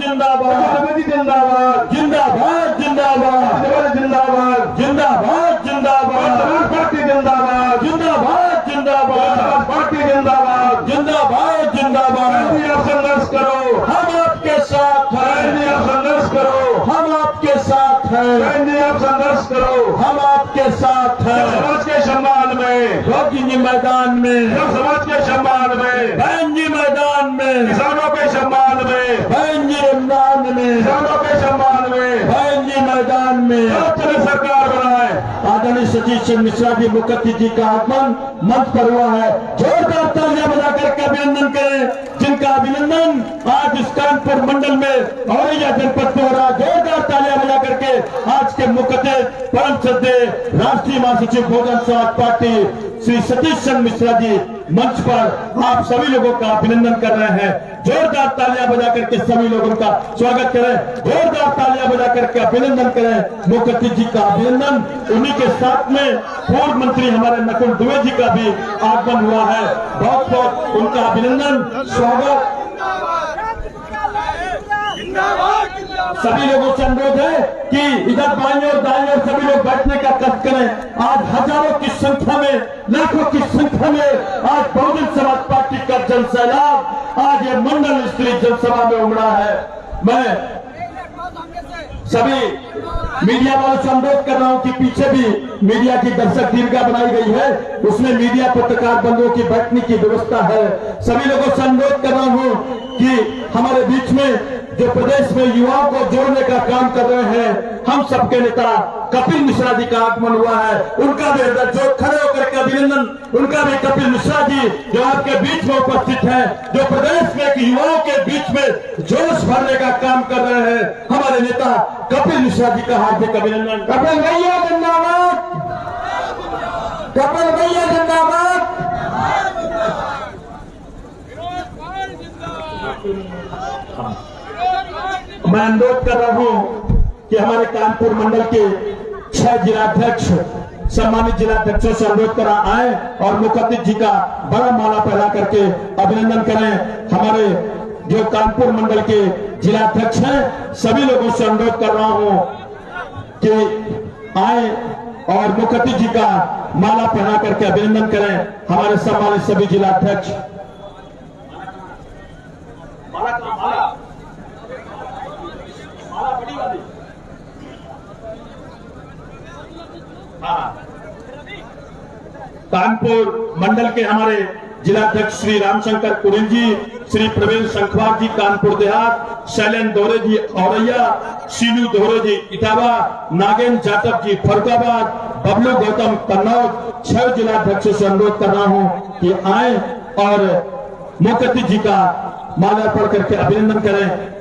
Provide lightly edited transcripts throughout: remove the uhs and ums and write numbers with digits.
जिंदाबाद जिंदाबाद जिंदाबाद जिंदाबाद जिंदाबाद जिंदाबाद जिंदाबाद पार्टी जिंदाबाद जिंदाबाद जिंदाबाद पार्टी जिंदाबाद जिंदाबाद जिंदाबाद आप संघर्ष करो, हम आपके साथ हैं। आप संघर्ष करो, हम आपके साथ हैं। आप संघर्ष करो, हम आपके साथ हैं। समाज के सम्मान में, जी मैदान में, समाज के सम्मान में, बहन जी मैदान में, किसानों के सम्मान में, बहन जी रमजान में, किसानों के सम्मान में, बहन जी मैदान में चले सरकार बनाए। आदरणीय सतीश चंद्र मिश्रा जी मुखर्जी जी का आगमन मंच पर हुआ है। जोरदार तालियां बजा करके अभिनंदन करें, जिनका अभिनंदन आज इस कानपुर मंडल में औरैया जनपद में हो रहा। जोरदार तालियां बजा करके आज के मुख्य परम श्रद्धेय राष्ट्रीय महासचिव बहुजन समाज पार्टी श्री सतीश चंद्र मिश्रा जी मंच पर आप सभी लोगों का अभिनंदन कर रहे हैं। जोरदार तालियां बजा करके सभी लोगों का स्वागत करें, जोरदार तालियां बजा करके अभिनंदन करें। मुखर्जी जी का अभिनंदन, उन्हीं के साथ में पूर्व मंत्री हमारे नकुल दुबे जी का भी आगमन हुआ है। बहुत बहुत उनका अभिनंदन, स्वागत। सभी लोगों से अनुरोध है कि इधर बाईं और दाईं और सभी लोग बैठने का कष्ट करें। आज हजारों की संख्या में, लाखों की संख्या में आज बहुजन समाज पार्टी का जनसैलाब आज ये मंडल स्तरीय जनसभा में उमड़ा है। मैं सभी मीडिया वालों से अनुरोध कर रहा हूं कि पीछे भी मीडिया की दर्शक दीर्घा बनाई गई है, उसमें मीडिया पत्रकार बंधुओं की बैठने की व्यवस्था है। सभी लोगों से अनुरोध कर रहा हूं कि हमारे बीच में जो प्रदेश में युवाओं को जोड़ने का काम कर रहे हैं, हम सबके नेता कपिल मिश्रा जी का आगमन हुआ है। उनका भी जो खड़े होकर के अभिनंदन, उनका भी कपिल मिश्रा जी जो आपके बीच में उपस्थित हैं, जो प्रदेश में युवाओं के बीच में जोश भरने का काम कर रहे हैं, हमारे नेता कपिल मिश्रा जी का हार्दिक अभिनंदन। कपिल भैया जिंदाबाद, कपिल भैया जिंदाबाद। मैं अनुरोध कर रहा हूं कि हमारे कानपुर मंडल के 6 जिलाध्यक्ष सम्मानित जिलाध्यक्षों से अनुरोध करा आए और मुखर्जी जी का बड़ा माला फैला करके अभिनंदन करें। हमारे जो कानपुर मंडल के जिलाध्यक्ष हैं, सभी लोगों से अनुरोध कर रहा हूं कि आए और मुखर्जी जी का माला पहना करके अभिनंदन करें। हमारे सम्मानित सभी जिलाध्यक्ष कानपुर मंडल के हमारे जिलाध्यक्ष श्री रामशंकर कुरिल जी, श्री प्रवीण शंखवार जी कानपुर देहात, शैलेंद्र दोहरे जी औरैया, शीलू दोहरे जी इटावा, नागेंद्र जाटव जी फरुखाबाद, बबलू गौतम कन्नौज। 6 जिलाध्यक्षों से अनुरोध कर रहा हूं कि आए और मुखर्जी जी का माला पढ़ करके अभिनंदन करें।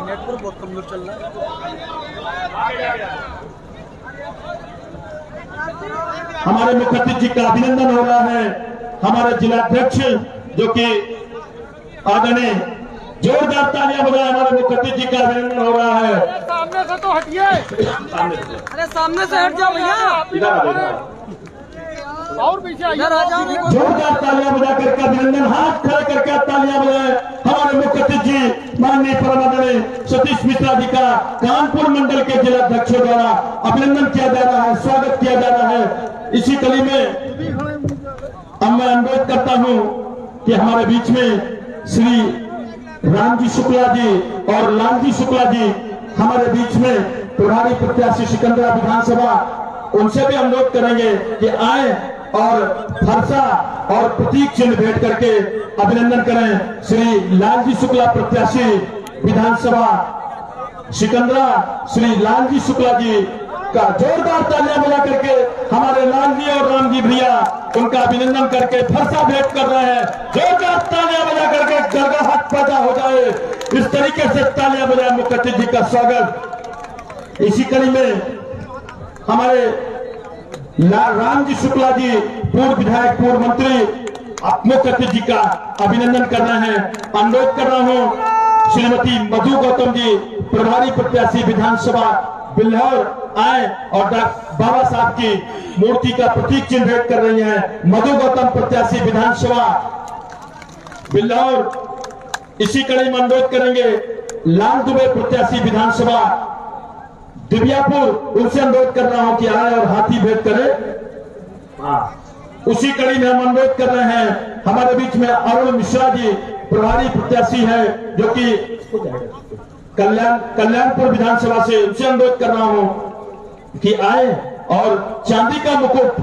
नेटवर्क बहुत कमजोर चल रहा है। हमारे मुखर्जी जी का अभिनंदन हो रहा है। हमारे जिलाध्यक्ष जो कि आदरणीय, जोरदार तालियां बजाएं, हमारे मुखर्जी जी का अभिनंदन हो रहा है। सामने से तो हटिए, अरे सामने से हट जाओ भैया, और पीछे जोरदार तालियां बजा करके अभिनंदन, हाथ खड़े करके तालियां बजाएं। हमारे मुखर्जी जी माननीय परमादरणीय सतीश मिश्रा जी का कानपुर मंडल के जिलाध्यक्षों द्वारा अभिनंदन किया जा रहा है, स्वागत किया जा रहा है। इसी कड़ी में अब मैं अनुरोध करता हूं कि हमारे बीच में श्री रामजी शुक्ला जी और लालजी शुक्ला जी हमारे बीच में प्रभारी प्रत्याशी सिकंदरा विधानसभा, उनसे भी अनुरोध करेंगे कि आए और फरसा और प्रतीक चिन्ह भेंट करके अभिनंदन करें। श्री लालजी शुक्ला प्रत्याशी विधानसभा सिकंदरा, श्री लालजी शुक्ला जी का जोरदार तालियां बजा करके हमारे लालजी और रामजी भैया उनका अभिनंदन करके फरसा भेंट कर रहे हैं। जोरदार तालियां बजा करके गर्गाहट पैदा हो जाए, इस तरीके से तालियां बजाए मुखर्जी जी का स्वागत। इसी कड़ी में हमारे रामजी शुक्ला जी पूर्व विधायक, पूर्व मंत्री मुखर्जी जी का अभिनंदन कर रहे हैं। अनुरोध कर रहा हूं श्रीमती मधु गौतम जी प्रभारी प्रत्याशी विधानसभा बिल्हौर आए और बाबा साहब की मूर्ति का प्रतीक चिन्ह भेंट कर रही हैं मधु गौतम प्रत्याशी विधानसभा बिल्लौर। इसी कड़ी में अनुरोध करेंगे लाल दुबे प्रत्याशी विधानसभा दिव्यापुर, उनसे अनुरोध कर रहा हूं कि आए और हाथी भेंट करें। उसी कड़ी में हम अनुरोध कर रहे हैं हमारे बीच में अरुण मिश्रा जी प्रभारी प्रत्याशी है जो कि कल्याणपुर विधानसभा से, उनसे अनुरोध कर रहा हूं कि आए और चांदी का मुकुट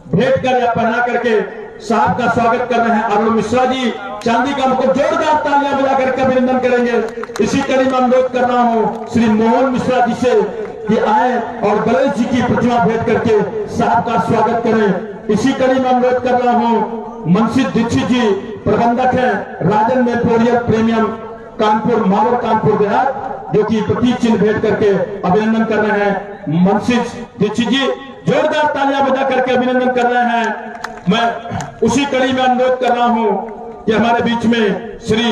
भेंट कर या पहना करके साहब का स्वागत कर रहे हैं। अरुण मिश्रा जी चांदी का मुकुट जोरदार तालियां बजा करके अभिनंदन करेंगे। इसी कड़ी में अनुरोध कर रहा हूं श्री मोहन मिश्रा जी से कि आए और गणेश जी की प्रतिमा भेंट करके साहब का स्वागत करें। इसी कड़ी में अनुरोध कर रहा हूं मनसित दीक्षित जी प्रबंधक हैं राजन मेमोरियल प्रीमियम कानपुर मावर कानपुर देहात, जो कि प्रतीक चिन्ह भेंट करके अभिनंदन कर रहे हैं। मनसित दीक्षित जी जोरदार तालियां बजा करके अभिनंदन कर रहे हैं। मैं उसी कड़ी में अनुरोध कर रहा हूं कि हमारे बीच में श्री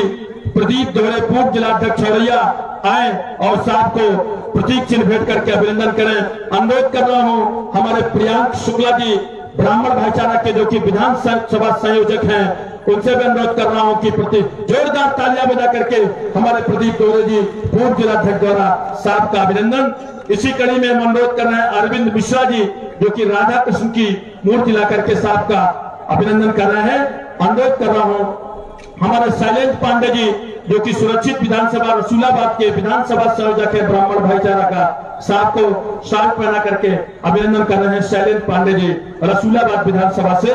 प्रदीप दोहरे पूर्व जिलाध्यक्ष औरैया आए और साहब को प्रतीक चिन्ह भेंट करके अभिनंदन करें। अनुरोध कर रहा हूं हमारे प्रियांक शुक्ला जी ब्राह्मण भाईचारा के जो कि विधानसभा संयोजक हैं, उनसे भी अनुरोध कर रहा हूं कि जोरदार तालियां बजा करके हमारे प्रदीप दोहरे जी पूर्व जिलाध्यक्ष द्वारा साहब का अभिनंदन। इसी कड़ी में हम अनुरोध कर रहे हैं अरविंद मिश्रा जी जो कि राधा कृष्ण की मूर्ति ला करके साहब का अभिनंदन कर रहे हैं। अनुरोध कर रहा हूं हमारे शैलेंद्र पांडे जी जो कि सुरक्षित विधानसभा रसूलाबाद के विधानसभा संयोजक है ब्राह्मण भाईचारा का, साहब को शाल पहना करके अभिनंदन कर रहे हैं। शैलेंद्र पांडे जी रसूलाबाद विधानसभा से।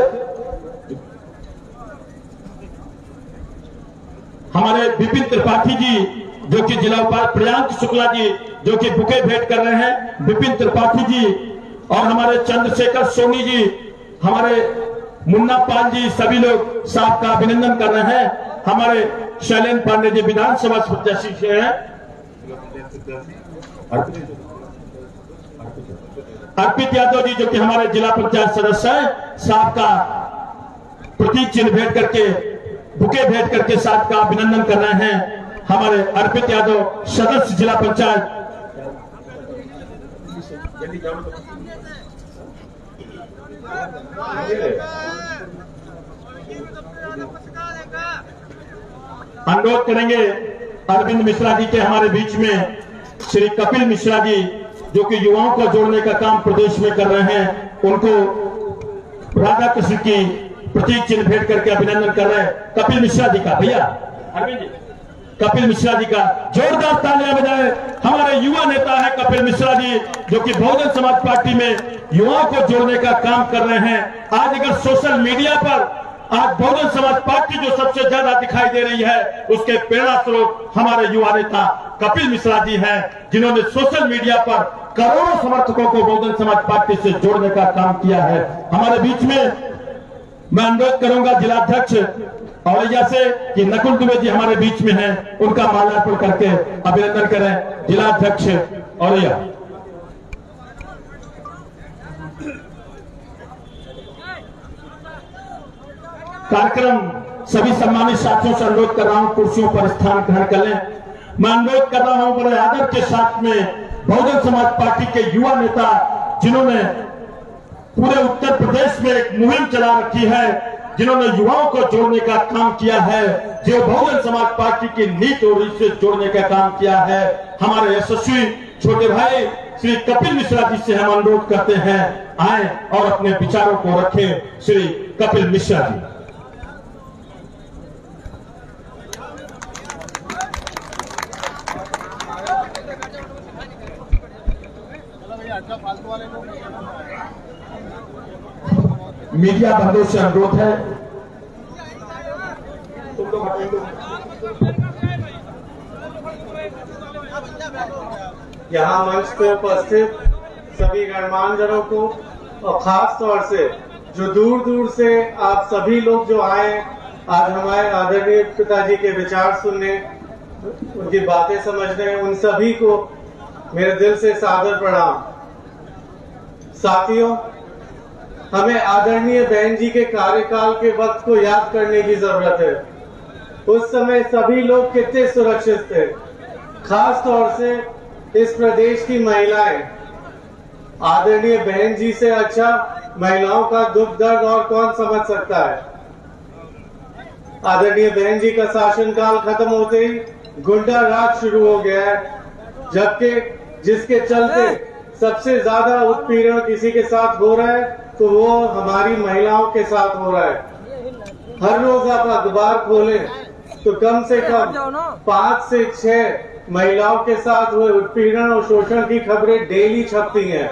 हमारे विपिन त्रिपाठी जी जो कि जिला उपाध्यक्ष प्रियांक शुक्ला जी जो कि बुके भेंट कर रहे हैं, विपिन त्रिपाठी जी और हमारे चंद्रशेखर सोनी जी, हमारे मुन्ना पाल जी, सभी लोग साहब का अभिनंदन कर रहे हैं। हमारे शैलेंद्र पांडे जी विधानसभा प्रत्याशी से हैं। अर्पित यादव जी जो कि हमारे जिला पंचायत सदस्य हैं, साहब का प्रतीक चिन्ह भेंट करके बुके भेंट करके साहब का अभिनंदन कर रहे हैं। हमारे अर्पित यादव सदस्य जिला पंचायत। अनुरोध करेंगे अरविंद मिश्रा जी के हमारे बीच में श्री कपिल मिश्रा जी जो कि युवाओं को जोड़ने का काम प्रदेश में कर रहे हैं, उनको राधा कृष्ण की प्रतीक चिन्ह भेंट करके अभिनंदन कर रहे हैं। कपिल मिश्रा जी का भैया अरविंद जी, कपिल मिश्रा जी का जोरदार तालियां बजाए। हमारे युवा नेता है कपिल मिश्रा जी जो कि बहुजन समाज पार्टी में युवाओं को जोड़ने का काम कर रहे हैं। आज अगर सोशल मीडिया पर आज बहुजन समाज पार्टी जो सबसे ज्यादा दिखाई दे रही है, उसके प्रेरणा स्रोत हमारे युवा नेता कपिल मिश्रा जी हैं, जिन्होंने सोशल मीडिया पर करोड़ों समर्थकों को बहुजन समाज पार्टी से जोड़ने का काम किया है। हमारे बीच में मैं अनुरोध करूंगा जिलाध्यक्ष औरैया से कि नकुल दुबे जी हमारे बीच में हैं, उनका माल्यार्पण करके अभिनंदन करें। जिलाध्यक्ष औरैया। कार्यक्रम सभी सम्मानित साथियों से अनुरोध कर रहा हूं कुर्सियों पर स्थान ग्रहण कर लें। मैं अनुरोध कर रहा हूं बड़े आदर के साथ में बहुजन समाज पार्टी के युवा नेता जिन्होंने पूरे उत्तर प्रदेश में एक मुहिम चला रखी है, जिन्होंने युवाओं को जोड़ने का काम किया है, जो बहुजन समाज पार्टी की नीति और रीत से जोड़ने का काम किया है, हमारे यशस्वी छोटे भाई श्री कपिल मिश्रा जी से हम अनुरोध करते हैं आए और अपने विचारों को रखें। श्री कपिल मिश्रा जी। मीडिया बंधुओं से अनुरोध है यहाँ मंच पे उपस्थित सभी गणमान्यजनों को और खास तौर से जो दूर दूर से आप सभी लोग जो आए आज हमारे आदरणीय पिताजी के विचार सुनने, उनकी बातें समझने, उन सभी को मेरे दिल से सादर प्रणाम। साथियों, हमें आदरणीय बहन जी के कार्यकाल के वक्त को याद करने की जरूरत है। उस समय सभी लोग कितने सुरक्षित थे, खास तौर से इस प्रदेश की महिलाएं आदरणीय बहन जी से अच्छा महिलाओं का दुख दर्द और कौन समझ सकता है। आदरणीय बहन जी का शासनकाल खत्म होते ही गुंडा राज शुरू हो गया है, जबकि जिसके चलते सबसे ज्यादा उत्पीड़न किसी के साथ हो रहा है तो वो हमारी महिलाओं के साथ हो रहा है। हर रोज आप अखबार खोलें तो कम से कम 5 से 6 महिलाओं के साथ हुए उत्पीड़न और शोषण की खबरें डेली छपती हैं।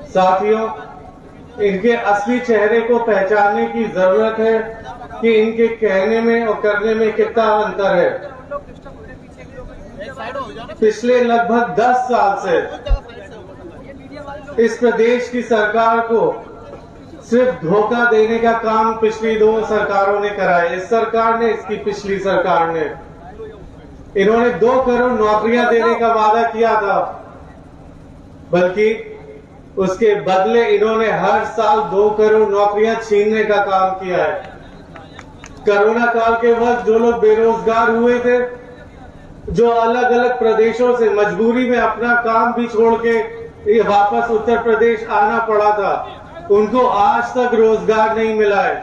साथियों, इनके असली चेहरे को पहचानने की जरूरत है कि इनके कहने में और करने में कितना अंतर है। पिछले लगभग 10 साल से इस प्रदेश की सरकार को सिर्फ धोखा देने का काम पिछली 2 सरकारों ने करा है। इस सरकार ने, इसकी पिछली सरकार ने, इन्होंने 2 करोड़ नौकरियां देने का वादा किया था, बल्कि उसके बदले इन्होंने हर साल 2 करोड़ नौकरियां छीनने का काम किया है। कोरोना काल के वक्त जो लोग बेरोजगार हुए थे, जो अलग अलग प्रदेशों से मजबूरी में अपना काम भी छोड़ के वापस उत्तर प्रदेश आना पड़ा था, उनको आज तक रोजगार नहीं मिला है।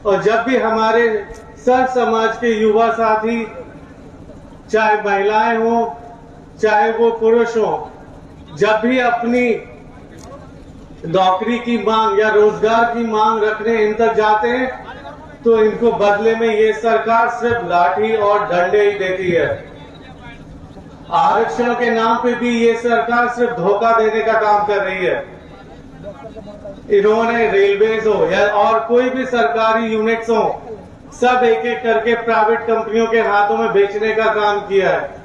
और जब भी हमारे सर समाज के युवा साथी, चाहे महिलाएं हो चाहे वो पुरुष हो, जब भी अपनी नौकरी की मांग या रोजगार की मांग रखने इन तक जाते हैं तो इनको बदले में ये सरकार सिर्फ लाठी और डंडे ही देती है। आरक्षण के नाम पे भी ये सरकार सिर्फ धोखा देने का काम कर रही है। इन्होंने रेलवेज हो या और कोई भी सरकारी यूनिट्स हो, सब एक एक करके प्राइवेट कंपनियों के हाथों में बेचने का काम किया है।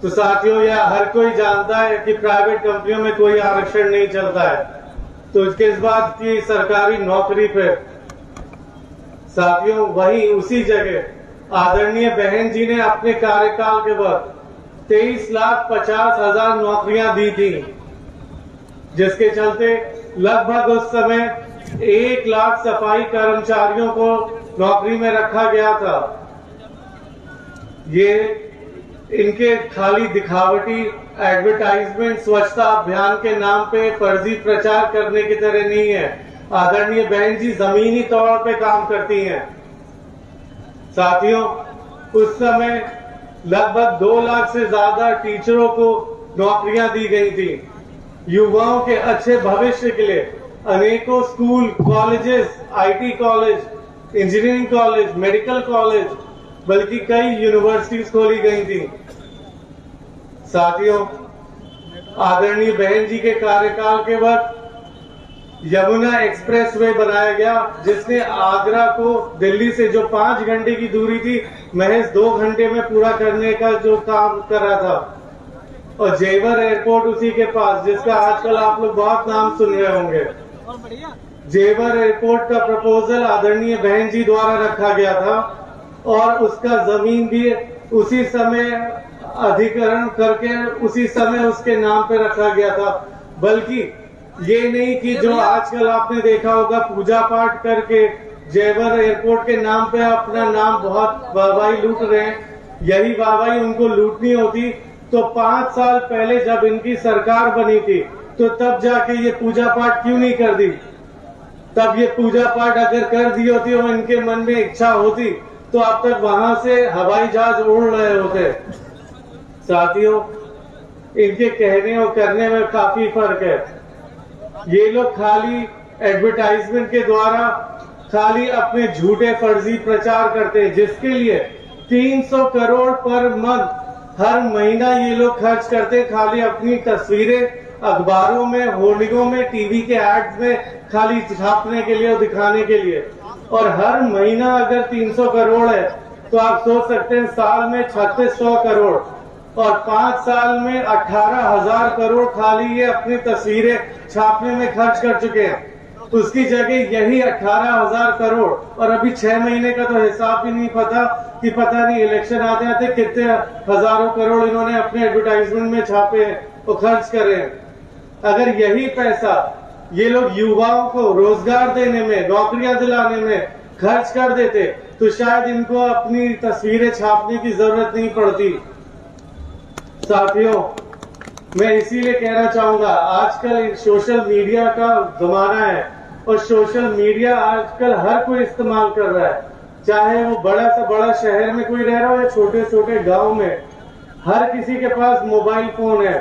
तो साथियों, यह हर कोई जानता है कि प्राइवेट कंपनियों में कोई आरक्षण नहीं चलता है, तो किस बात की सरकारी नौकरी पे। साथियों, वही उसी जगह आदरणीय बहन जी ने अपने कार्यकाल के वक्त 23,50,000 नौकरियां दी थी, जिसके चलते लगभग उस समय 1 लाख सफाई कर्मचारियों को नौकरी में रखा गया था। ये इनके खाली दिखावटी एडवर्टाइजमेंट स्वच्छता अभियान के नाम पे फर्जी प्रचार करने की तरह नहीं है। आदरणीय बहन जी जमीनी तौर पे काम करती हैं। साथियों, उस समय लगभग 2 लाख से ज्यादा टीचरों को नौकरियां दी गई थी। युवाओं के अच्छे भविष्य के लिए अनेकों school, colleges, IT college, engineering college, medical college, बल्कि कई यूनिवर्सिटीज खोली गई थी। साथियों, आदरणीय बहन जी के कार्यकाल के वक्त यमुना एक्सप्रेस वे बनाया गया, जिसने आगरा को दिल्ली से जो 5 घंटे की दूरी थी महज 2 घंटे में पूरा करने का जो काम कर रहा था। और जेवर एयरपोर्ट उसी के पास, जिसका आजकल आप लोग बहुत नाम सुन रहे होंगे। जेवर एयरपोर्ट का प्रपोजल आदरणीय बहन जी द्वारा रखा गया था और उसका जमीन भी उसी समय अधिग्रहण करके उसी समय उसके नाम पे रखा गया था। बल्कि ये नहीं कि जो आजकल आपने देखा होगा पूजा पाठ करके जेवर एयरपोर्ट के नाम पे अपना नाम बहुत वाहवाही लूट रहे हैं, यही वाहवाही उनको लूटनी होती तो 5 साल पहले जब इनकी सरकार बनी थी तो तब जाके ये पूजा पाठ क्यों नहीं कर दी। तब ये पूजा पाठ अगर कर दी होती और इनके मन में इच्छा होती तो अब तक वहां से हवाई जहाज उड़ रहे होते। साथियों, इनके कहने और करने में काफी फर्क है। ये लोग खाली एडवर्टाइजमेंट के द्वारा खाली अपने झूठे फर्जी प्रचार करते हैं, जिसके लिए 300 करोड़ पर मंथ हर महीना ये लोग खर्च करते खाली अपनी तस्वीरें अखबारों में, होर्डिंगों में, टीवी के एड्स में खाली छापने के लिए और दिखाने के लिए। और हर महीना अगर 300 करोड़ है तो आप सोच सकते हैं साल में 3600 करोड़ और 5 साल में 18,000 करोड़ खाली ये अपनी तस्वीरें छापने में खर्च कर चुके हैं। उसकी जगह यही 18,000 करोड़ और अभी 6 महीने का तो हिसाब भी नहीं पता कि पता नहीं इलेक्शन आते आते कितने हजारों करोड़ इन्होंने अपने एडवर्टाइजमेंट में छापे और खर्च करे हैं। अगर यही पैसा ये लोग युवाओं को रोजगार देने में, नौकरियां दिलाने में खर्च कर देते तो शायद इनको अपनी तस्वीरें छापने की जरूरत नहीं पड़ती। साथियों, मैं इसीलिए कहना चाहूंगा, आजकल सोशल मीडिया का जमाना है और सोशल मीडिया आजकल हर कोई इस्तेमाल कर रहा है, चाहे वो बड़ा से बड़ा शहर में कोई रह रहा हो या छोटे छोटे गांव में, हर किसी के पास मोबाइल फोन है,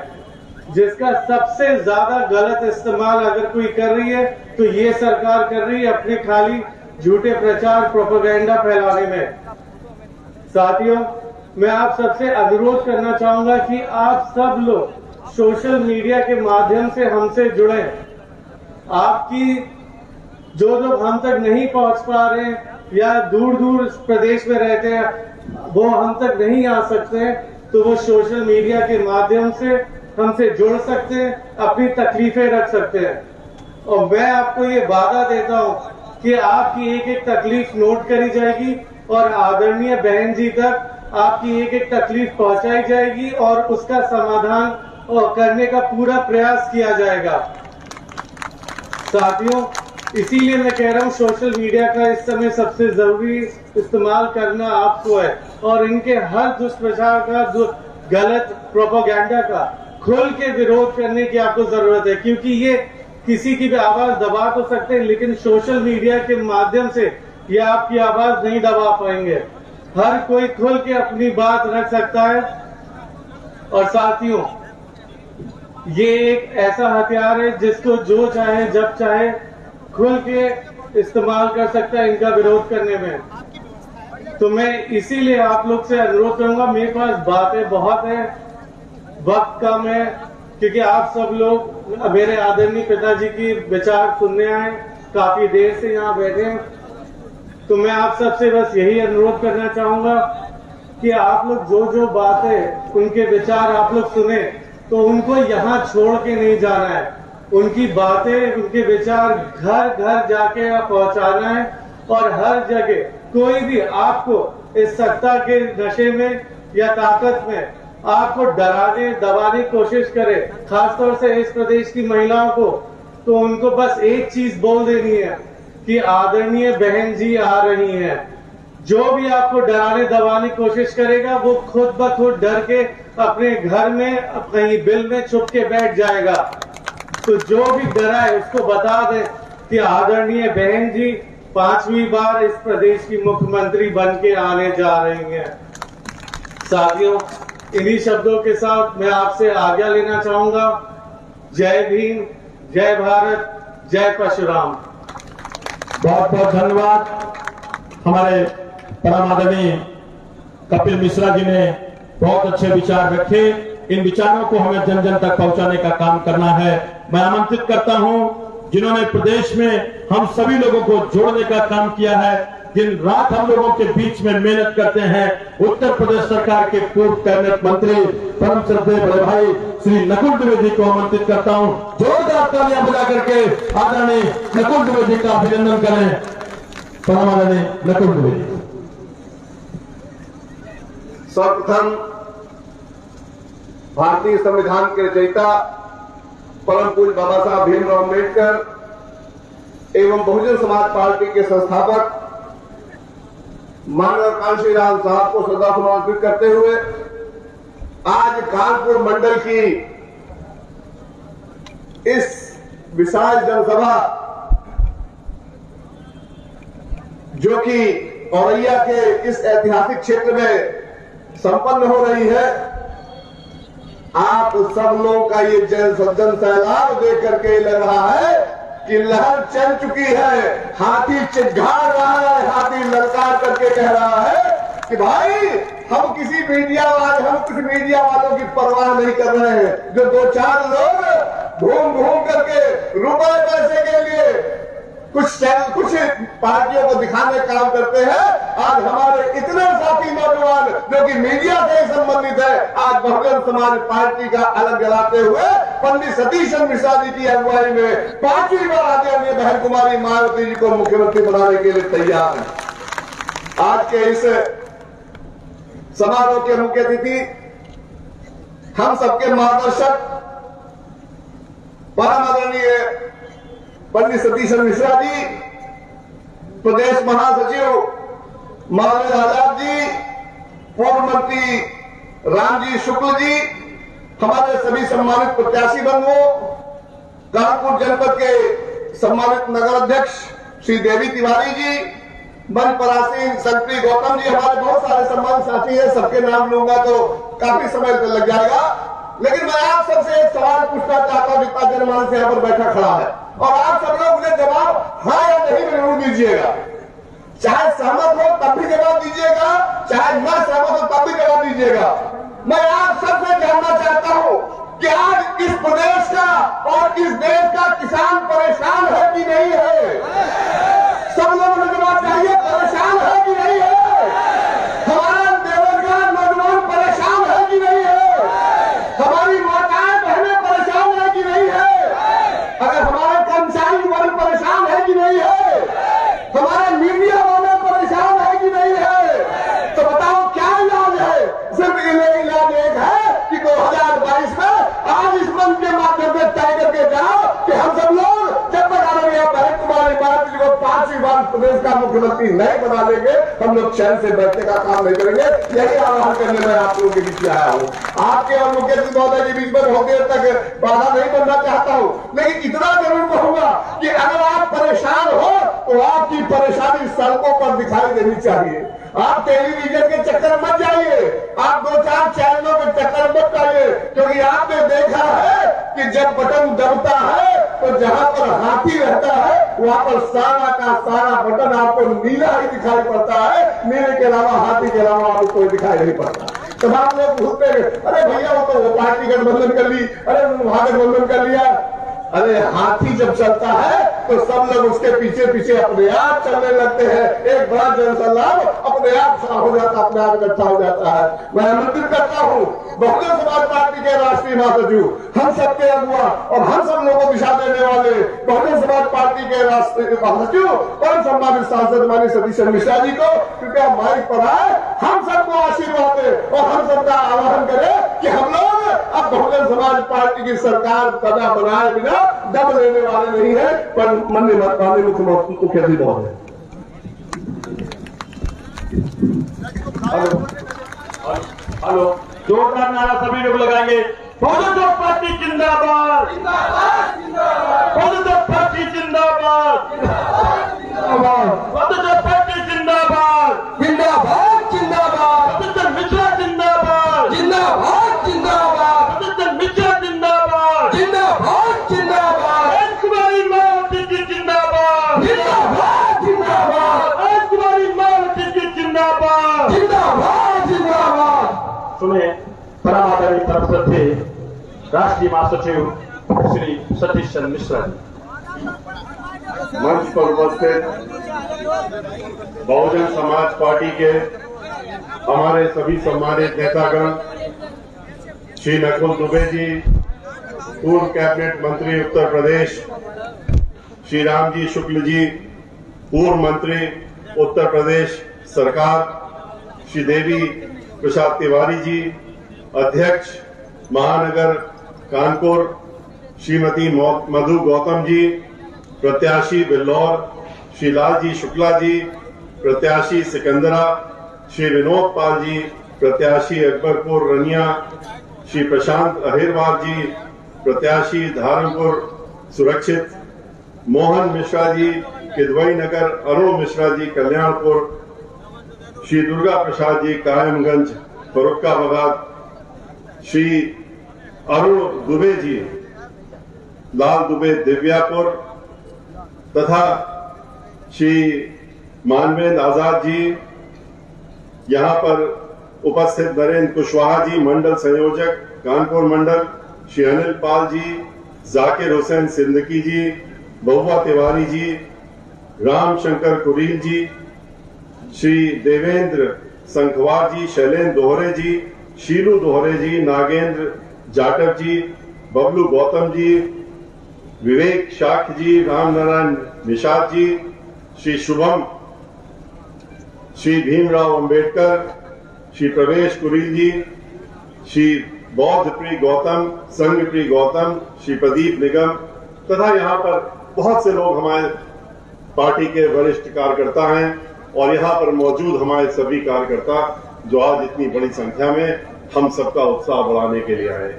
जिसका सबसे ज्यादा गलत इस्तेमाल अगर कोई कर रही है तो ये सरकार कर रही है अपने खाली झूठे प्रचार प्रोपेगेंडा फैलाने में। साथियों, मैं आप सबसे अनुरोध करना चाहूंगा कि आप सब लोग सोशल मीडिया के माध्यम से हमसे जुड़े। आपकी जो लोग हम तक नहीं पहुंच पा रहे हैं या दूर दूर प्रदेश में रहते हैं वो हम तक नहीं आ सकते हैं, तो वो सोशल मीडिया के माध्यम से हमसे जुड़ सकते हैं, अपनी तकलीफें रख सकते हैं। और मैं आपको ये वादा देता हूं कि आपकी एक एक तकलीफ नोट करी जाएगी और आदरणीय बहन जी तक आपकी एक एक तकलीफ पहुंचाई जाएगी और उसका समाधान करने का पूरा प्रयास किया जाएगा। साथियों, इसीलिए मैं कह रहा हूं सोशल मीडिया का इस समय सबसे जरूरी इस्तेमाल करना आपको है और इनके हर दुष्प्रचार का, गलत प्रोपेगेंडा का खुल के विरोध करने की आपको जरूरत है, क्योंकि ये किसी की भी आवाज दबा तो सकते हैं लेकिन सोशल मीडिया के माध्यम से ये आपकी आवाज नहीं दबा पाएंगे। हर कोई खुल के अपनी बात रख सकता है। और साथियों, ये एक ऐसा हथियार है जिसको जो चाहे जब चाहे खुल के इस्तेमाल कर सकता है इनका विरोध करने में। तो मैं इसीलिए आप लोग से अनुरोध करूंगा, मेरे पास बातें बहुत है, वक्त कम है, क्योंकि आप सब लोग मेरे आदरणीय पिताजी की विचार सुनने आए, काफी देर से यहाँ बैठे हैं। तो मैं आप सबसे बस यही अनुरोध करना चाहूंगा कि आप लोग जो जो बातें, उनके विचार आप लोग सुने तो उनको यहाँ छोड़ के नहीं जाना है। उनकी बातें, उनके विचार घर घर जाके पहुंचाना है और हर जगह कोई भी आपको इस सत्ता के नशे में या ताकत में आपको डराने दबाने की कोशिश करे, खासतौर से इस प्रदेश की महिलाओं को, तो उनको बस एक चीज बोल देनी है कि आदरणीय बहन जी आ रही हैं। जो भी आपको डराने दबाने की कोशिश करेगा वो खुद ब खुद डर के अपने घर में कहीं बिल में छुप के बैठ जाएगा। तो जो भी डरा है उसको बता दें कि आदरणीय बहन जी 5वीं बार इस प्रदेश की मुख्यमंत्री बन के आने जा रही हैं। साथियों, इन्हीं शब्दों के साथ मैं आपसे आज्ञा लेना चाहूंगा। जय भीम, जय भारत, जय परशुराम। बहुत बहुत धन्यवाद। हमारे परम आदरणीय कपिल मिश्रा जी ने बहुत अच्छे विचार रखे। इन विचारों को हमें जन जन तक पहुंचाने का काम करना है। मैं आमंत्रित करता हूं जिन्होंने प्रदेश में हम सभी लोगों को जोड़ने का काम किया है, दिन रात हम लोगों के बीच में मेहनत करते हैं, उत्तर प्रदेश सरकार के पूर्व कैबिनेट मंत्री परम श्रद्धेय बड़े भाई श्री नकुल दुबे जी को आमंत्रित करता हूं। जोरदार तालियां बजा करके आदरणीय नकुल दुबे जी का अभिनंदन करें। परम आदरणीय नकुल दुबे जी। सर्वप्रथम भारतीय संविधान के रचयिता परम पूज्य बाबा साहब भीमराव अम्बेडकर एवं बहुजन समाज पार्टी के संस्थापक माननीय कांशी राम साहब को श्रद्धासुमन अर्पित करते हुए आज कानपुर मंडल की इस विशाल जनसभा जो कि औरैया के इस ऐतिहासिक क्षेत्र में संपन्न हो रही है, आप सब लोगों का ये जन सैलाब देख करके लग रहा है कि लहर चल चुकी है। हाथी चिढ़ा रहा है, हाथी ललकार करके कह रहा है कि भाई हम किसी मीडिया वालों की परवाह नहीं कर रहे हैं। जो 2-4 लोग घूम घूम करके रुपए पैसे के लिए कुछ पार्टियों को दिखाने का काम करते हैं। आज हमारे इतने साथी नौजवान जो कि मीडिया से संबंधित है, आज बहुजन समाज पार्टी का अलग जलाते हुए पंडित सतीश चंद्र मिश्रा जी की अगुवाई में 5वीं बार आदरणीय बहन कुमारी मायावती जी को मुख्यमंत्री बनाने के लिए तैयार है। आज के इस समारोह के मुख्य अतिथि हम सबके मार्गदर्शक परम आदरणीय पंडित सतीश चंद्र मिश्रा जी, प्रदेश महासचिव मौलाना आजाद जी, पूर्व मंत्री रामजी शुक्ल जी, हमारे सभी सम्मानित प्रत्याशी बंधुओं, कानपुर जनपद के सम्मानित नगर अध्यक्ष श्री देवी तिवारी जी, मन परासीन संतरी गौतम जी, हमारे बहुत सारे सम्मानित साथी हैं, सबके नाम लूंगा तो काफी समय लग जाएगा। लेकिन मैं आप सबसे एक सवाल पूछना चाहता हूं, जितना जनमानस यहाँ पर बैठा खड़ा है, और आप सब लोग मुझे जवाब हाँ या नहीं में जरूर दीजिएगा। चाहे सहमत हो तब भी जवाब दीजिएगा, चाहे न सहमत हो तब भी जवाब दीजिएगा। मैं आप सबसे जानना चाहता हूं कि आज इस प्रदेश का और इस देश का किसान परेशान है कि नहीं है? सब लोगों को जवाब चाहिए, परेशान है कि नहीं है? हमारा बेरोजगार नौजवान परेशान है कि नहीं है? हमारी माताएं बहनें परेशान है कि नहीं है? अगर हमारे कर्मचारी वर्ग परेशान है कि नहीं है? हमारे मीडिया वाले परेशान है कि नहीं है? तो बताओ क्या इलाज है? सिर्फ इलाज एक है कि 2022 में आज इस मंच के माध्यम से तय करके जाओ कि हम सब लोग जब तक आदरणीय भरत कुमार जी को 5वीं बार प्रदेश का मुख्यमंत्री नहीं बना लेंगे, हम लोग चैन से बैठने का काम नहीं करेंगे। यही आह्वान करने में आप लोगों के बीच में आया हूँ। आपके और मुख्यमंत्री महोदय के बीच में बहुत देर तक बाधा नहीं बनना चाहता हूँ, लेकिन इतना जरूर कहूंगा कि अगर आप परेशान हो तो आपकी परेशानी सड़कों पर दिखाई देनी चाहिए। आप टेलीविजन के चक्कर मत जाइए, आप 2-4 चैनलों के चक्कर मत जाइए, क्योंकि आपने देखा है कि जब बटन दबता है तो जहां पर हाथी रहता है वहां पर सारा का सारा बटन आपको नीला ही दिखाई पड़ता है, नीले के अलावा हाथी के अलावा आपको कोई दिखाई नहीं पड़ता। तब आप लोग भूलते अरे भैया वो तो पार्टी गठबंधन कर ली, अरे महागठबंधन कर लिया। अरे हाथी जब चलता है तो सब लोग उसके पीछे पीछे अपने आप चलने लगते हैं, एक बड़ा जनसैलाब अपने आप हो जाता, अपने आप इकट्ठा हो जाता है। मैं आमंत्रित करता हूँ बहुजन समाज पार्टी के राष्ट्रीय महासचिव, हम सबके अगुआ और हम सब लोगों को दिशा देने वाले बहुजन समाज पार्टी के राष्ट्रीय महासचिव और सम्मानित सांसद माननीय सतीश मिश्रा जी को कृपया माइक पर आए, हम सबको आशीर्वाद दे और हम सबका आह्वान करें कि हम लोग अब बहुजन समाज पार्टी की सरकार बना बनाए बिना दम लेने वाले नहीं है। पर माननीय मुख्यमंत्री महोदय, हेलो, जोरदार नारा सभी लोग लगाएंगे। बहुजन समाज पार्टी जिंदाबाद, बहुजन समाज पार्टी जिंदाबाद, बहुजन समाज पार्टी जिंदाबाद, जिंदाबाद जिंदाबाद सतीश मिश्रा जिंदाबाद, जिंदाबाद जिंदाबाद सतीश मिश्रा जिंदाबाद, जिंदाबाद जिंदाबाद राजकुमारी मावती जी जिंदाबाद, जिंदाबाद जिंदाबाद राजकुमारी मावती जी जिंदाबाद। जिंदाबाद जिंदाबाद। सुने परम आदरणीय परम श्रद्धेय राष्ट्रीय महासचिव श्री सतीश चंद्र मिश्रा जी। मंच पर उपस्थित बहुजन समाज पार्टी के हमारे सभी सम्मानित नेतागण, श्री नकुल दुबे जी, पूर्व कैबिनेट मंत्री उत्तर प्रदेश, श्री रामजी शुक्ल जी, पूर्व मंत्री उत्तर प्रदेश सरकार, श्री देवी प्रसाद तिवारी जी, अध्यक्ष महानगर कानपुर, श्रीमती मधु गौतम जी, प्रत्याशी बिल्लौर, श्री लालजी शुक्ला जी, प्रत्याशी सिकंदरा, श्री विनोद पाल जी, प्रत्याशी अकबरपुर रनिया, श्री प्रशांत अहिरवार जी, प्रत्याशी धर्मपुर सुरक्षित, मोहन मिश्रा जी, किदवई नगर, अरुण मिश्रा जी, कल्याणपुर, श्री दुर्गा प्रसाद जी, कायमगंज फरुखाबाद, श्री अरुण दुबे जी, लाल दुबे दिव्यापुर तथा श्री मानवेंद्र आजाद जी, यहां पर उपस्थित नरेंद्र कुशवाहा जी, मंडल संयोजक कानपुर मंडल, श्री अनिल पाल जी, जाकिर हुसैन सिद्दीकी जी, बहुआ तिवारी जी, रामशंकर कुरील जी, श्री देवेंद्र संखवार जी, शैलेंद्र दोहरे जी, शीलू दोहरे जी, नागेंद्र जाटव जी, बबलू गौतम जी, विवेक शाख जी, रामनारायण निषाद जी, श्री शुभम, श्री भीमराव अंबेडकर, श्री प्रवेश कुरील जी, श्री बौद्धप्री गौतम, संघप्री गौतम, श्री प्रदीप निगम तथा यहाँ पर बहुत से लोग हमारे पार्टी के वरिष्ठ कार्यकर्ता हैं और यहाँ पर मौजूद हमारे सभी कार्यकर्ता जो आज इतनी बड़ी संख्या में हम सबका उत्साह बढ़ाने के लिए आए।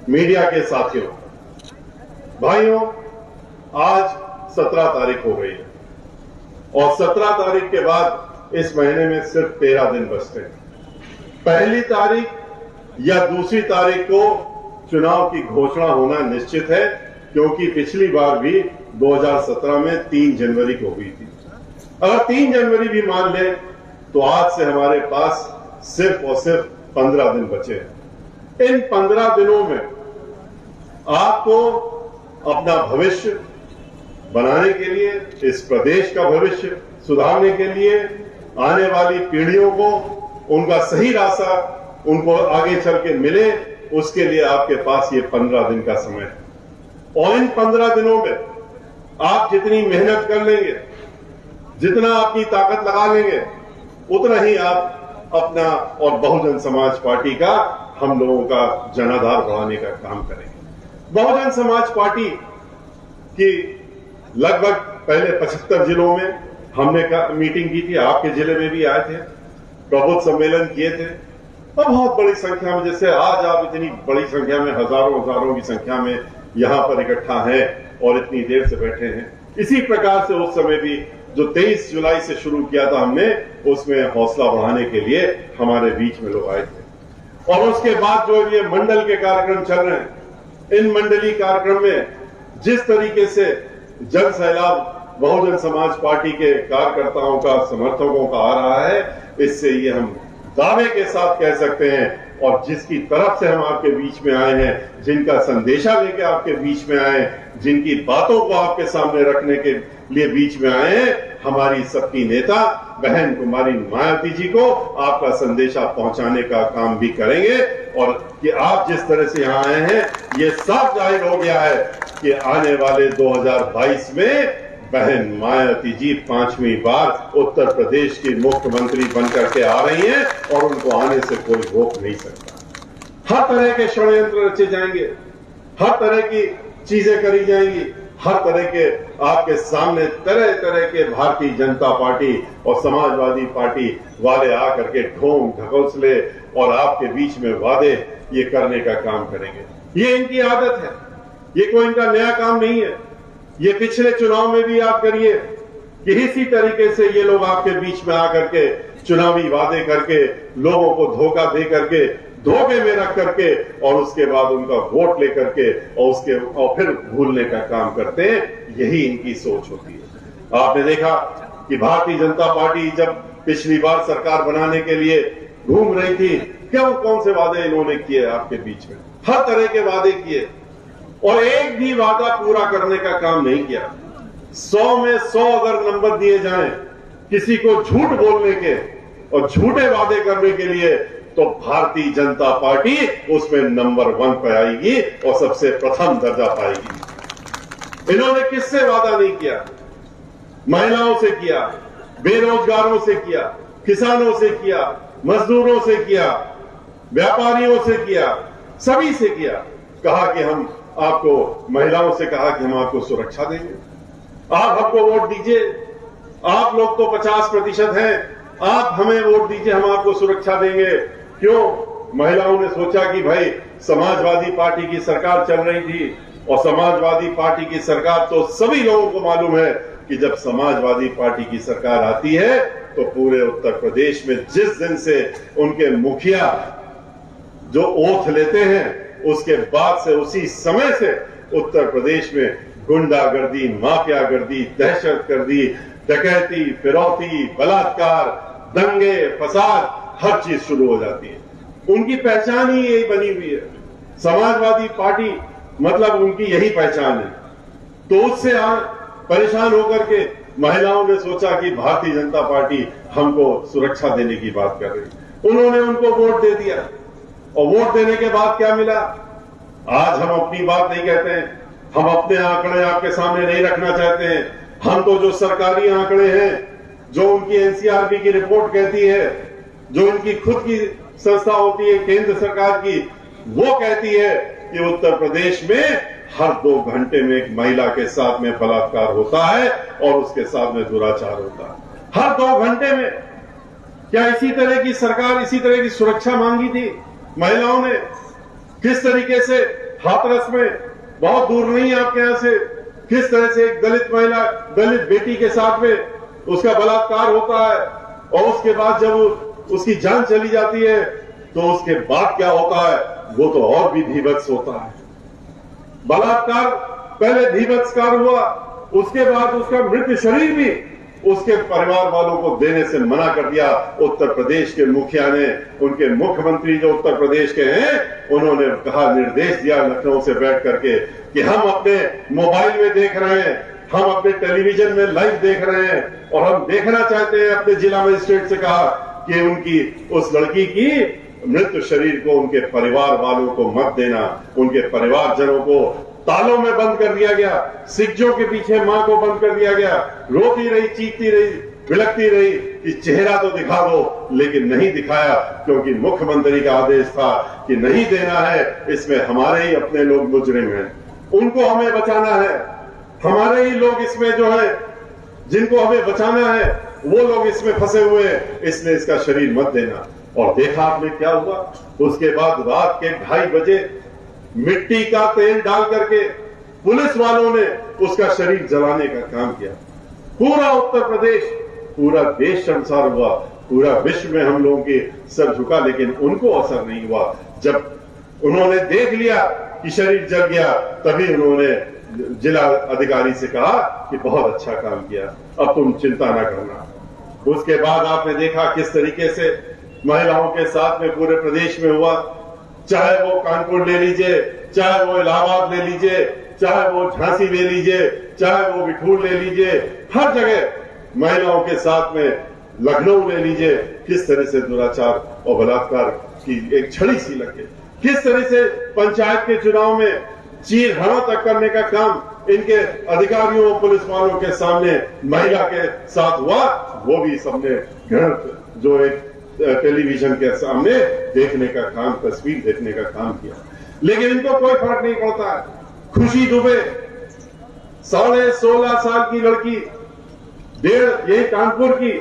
मीडिया के साथियों, भाइयों, आज 17 तारीख हो गई है और 17 तारीख के बाद इस महीने में सिर्फ 13 दिन बचते हैं। पहली तारीख या दूसरी तारीख को चुनाव की घोषणा होना निश्चित है, क्योंकि पिछली बार भी 2017 में 3 जनवरी को हुई थी। अगर 3 जनवरी भी मान लें तो आज से हमारे पास सिर्फ और सिर्फ 15 दिन बचे हैं। इन 15 दिनों में आपको अपना भविष्य बनाने के लिए, इस प्रदेश का भविष्य सुधारने के लिए, आने वाली पीढ़ियों को उनका सही रास्ता उनको आगे चल के मिले, उसके लिए आपके पास ये 15 दिन का समय है। और इन 15 दिनों में आप जितनी मेहनत कर लेंगे, जितना अपनी ताकत लगा लेंगे, उतना ही आप अपना और बहुजन समाज पार्टी का, हम लोगों का जनाधार बढ़ाने का काम करेंगे। बहुजन समाज पार्टी की लगभग पहले 75 जिलों में हमने मीटिंग की थी, आपके जिले में भी आए थे, प्रबुद्ध सम्मेलन किए थे और बहुत बड़ी संख्या में, जैसे आज आप इतनी बड़ी संख्या में, हजारों की संख्या में यहां पर इकट्ठा हैं और इतनी देर से बैठे हैं। इसी प्रकार से उस समय भी जो 23 जुलाई से शुरू किया था हमने, उसमें हौसला बढ़ाने के लिए हमारे बीच में लोग आए थे। और उसके बाद जो ये मंडल के कार्यक्रम चल रहे हैं, इन मंडलीय कार्यक्रम में जिस तरीके से जन सैलाब बहुजन समाज पार्टी के कार्यकर्ताओं का, समर्थकों का आ रहा है, इससे ये हम दावे के साथ कह सकते हैं। और जिसकी तरफ से हम आपके बीच में आए हैं, जिनका संदेशा लेके आपके बीच में आए, जिनकी बातों को आपके सामने रखने के लिए बीच में आए हैं, हमारी सबकी नेता बहन कुमारी मायावती जी को आपका संदेशा पहुंचाने का काम भी करेंगे। और कि आप जिस तरह से यहां आए हैं, ये साफ जाहिर हो गया है कि आने वाले 2022 में बहन मायावती जी 5वीं बार उत्तर प्रदेश की मुख्यमंत्री बनकर के आ रही हैं और उनको आने से कोई रोक नहीं सकता। हर तरह के षड्यंत्र रचे जाएंगे, हर तरह की चीजें करी जाएंगी, हर तरह के आपके सामने तरह तरह के भारतीय जनता पार्टी और समाजवादी पार्टी वाले आकर के ढोंग ढकोसले और आपके बीच में वादे ये करने का काम करेंगे। ये इनकी आदत है, ये कोई इनका नया काम नहीं है। ये पिछले चुनाव में भी आप करिए कि इसी तरीके से ये लोग आपके बीच में आकर के चुनावी वादे करके, लोगों को धोखा दे करके, धोखे में रख करके और उसके बाद उनका वोट लेकर के और फिर भूलने का काम करते हैं। यही इनकी सोच होती है। आपने देखा कि भारतीय जनता पार्टी जब पिछली बार सरकार बनाने के लिए घूम रही थी, कौन से वादे इन्होंने किए आपके बीच में? हर तरह के वादे किए और एक भी वादा पूरा करने का काम नहीं किया। 100 में 100 अगर नंबर दिए जाएं किसी को झूठ बोलने के और झूठे वादे करने के लिए, तो भारतीय जनता पार्टी उसमें नंबर 1 पे आएगी और सबसे प्रथम दर्जा पाएगी। इन्होंने किससे वादा नहीं किया? महिलाओं से किया, बेरोजगारों से किया, किसानों से किया, मजदूरों से किया, व्यापारियों से किया, सभी से किया। कहा कि हम आपको, महिलाओं से कहा कि हम आपको सुरक्षा देंगे, आप हमको वोट दीजिए, आप लोग तो 50% हैं, आप हमें वोट दीजिए, हम आपको सुरक्षा देंगे। क्यों? महिलाओं ने सोचा कि भाई समाजवादी पार्टी की सरकार चल रही थी और समाजवादी पार्टी की सरकार तो सभी लोगों को मालूम है कि जब समाजवादी पार्टी की सरकार आती है तो पूरे उत्तर प्रदेश में जिस दिन से उनके मुखिया जो ओथ लेते हैं, उसके बाद से उसी समय से उत्तर प्रदेश में गुंडागर्दी, माफियागर्दी, दहशतगर्दी, डकैती, फिरौती, बलात्कार, दंगे, फसाद, हर चीज शुरू हो जाती है। उनकी पहचान ही यही बनी हुई है। समाजवादी पार्टी मतलब उनकी यही पहचान है। तो उससे परेशान होकर के महिलाओं ने सोचा कि भारतीय जनता पार्टी हमको सुरक्षा देने की बात कर रही। उन्होंने उनको वोट दे दिया और वोट देने के बाद क्या मिला? आज हम अपनी बात नहीं कहते हैं, हम अपने आंकड़े आपके सामने नहीं रखना चाहते हैं। हम तो जो सरकारी आंकड़े हैं, जो उनकी एनसीआरबी की रिपोर्ट कहती है, जो इनकी खुद की संस्था होती है केंद्र सरकार की, वो कहती है कि उत्तर प्रदेश में हर 2 घंटे में एक महिला के साथ में बलात्कार होता है और उसके साथ में दुराचार होता है। हर 2 घंटे में। क्या इसी तरह की सरकार, इसी तरह की सुरक्षा मांगी थी महिलाओं ने? किस तरीके से हाथरस में बहुत दूर नहीं है आपके यहां से, किस तरह से एक दलित महिला, दलित बेटी के साथ में उसका बलात्कार होता है और उसके बाद जब उसकी जान चली जाती है तो उसके बाद क्या होता है वो तो और भी भीभत्स होता है। बलात्कार पहले भीभत्सकार हुआ, उसके बाद उसका मृत शरीर भी उसके परिवार वालों को देने से मना कर दिया। उत्तर प्रदेश के मुखिया ने, उनके मुख्यमंत्री जो उत्तर प्रदेश के हैं, उन्होंने कहा, निर्देश दिया लखनऊ से बैठ करके कि हम अपने मोबाइल में देख रहे हैं, हम अपने टेलीविजन में लाइव देख रहे हैं और हम देखना चाहते हैं। अपने जिला मजिस्ट्रेट से कहा कि उनकी उस लड़की की मृत शरीर को उनके परिवार वालों को मत देना। उनके परिवारजनों को तालों में बंद कर दिया गया, सिक्जों के पीछे मां को बंद कर दिया गया, रोती रही, चीखती रही, बिलखती रही कि चेहरा तो दिखा दो, लेकिन नहीं दिखाया क्योंकि मुख्यमंत्री का आदेश था कि नहीं देना है, इसमें हमारे ही अपने लोग मुजरिम हैं, उनको हमें बचाना है, हमारे ही लोग इसमें जो है जिनको हमें बचाना है वो लोग इसमें फंसे हुए हैं, इसलिए इसका शरीर मत देना। और देखा आपने क्या हुआ, उसके बाद रात के 2:30 बजे मिट्टी का तेल डाल करके पुलिस वालों ने उसका शरीर जलाने का काम किया। पूरा उत्तर प्रदेश, पूरा देश शर्मसार हुआ, पूरा विश्व में हम लोगों के सर झुका, लेकिन उनको असर नहीं हुआ। जब उन्होंने देख लिया कि शरीर जल गया, तभी उन्होंने जिला अधिकारी से कहा कि बहुत अच्छा काम किया, अब तुम चिंता ना करना। उसके बाद आपने देखा किस तरीके से महिलाओं के साथ में पूरे प्रदेश में हुआ, चाहे वो कानपुर ले लीजिए, चाहे वो इलाहाबाद ले लीजिए, चाहे वो झांसी ले लीजिए, चाहे वो बिठूर ले लीजिए, हर जगह महिलाओं के साथ में, लखनऊ ले लीजिए, किस तरह से दुराचार और बलात्कार की एक छड़ी सी लगे, किस तरह से पंचायत के चुनाव में चीरहरण तक करने का काम इनके अधिकारियों पुलिस वालों के सामने महिला के साथ हुआ, वो भी सबने घृणित जो एक टेलीविजन के सामने देखने का काम, तस्वीर देखने का काम किया, लेकिन इनको कोई फर्क नहीं पड़ता है। खुशी दुबे 16.5 साल की लड़की, यही कानपुर की,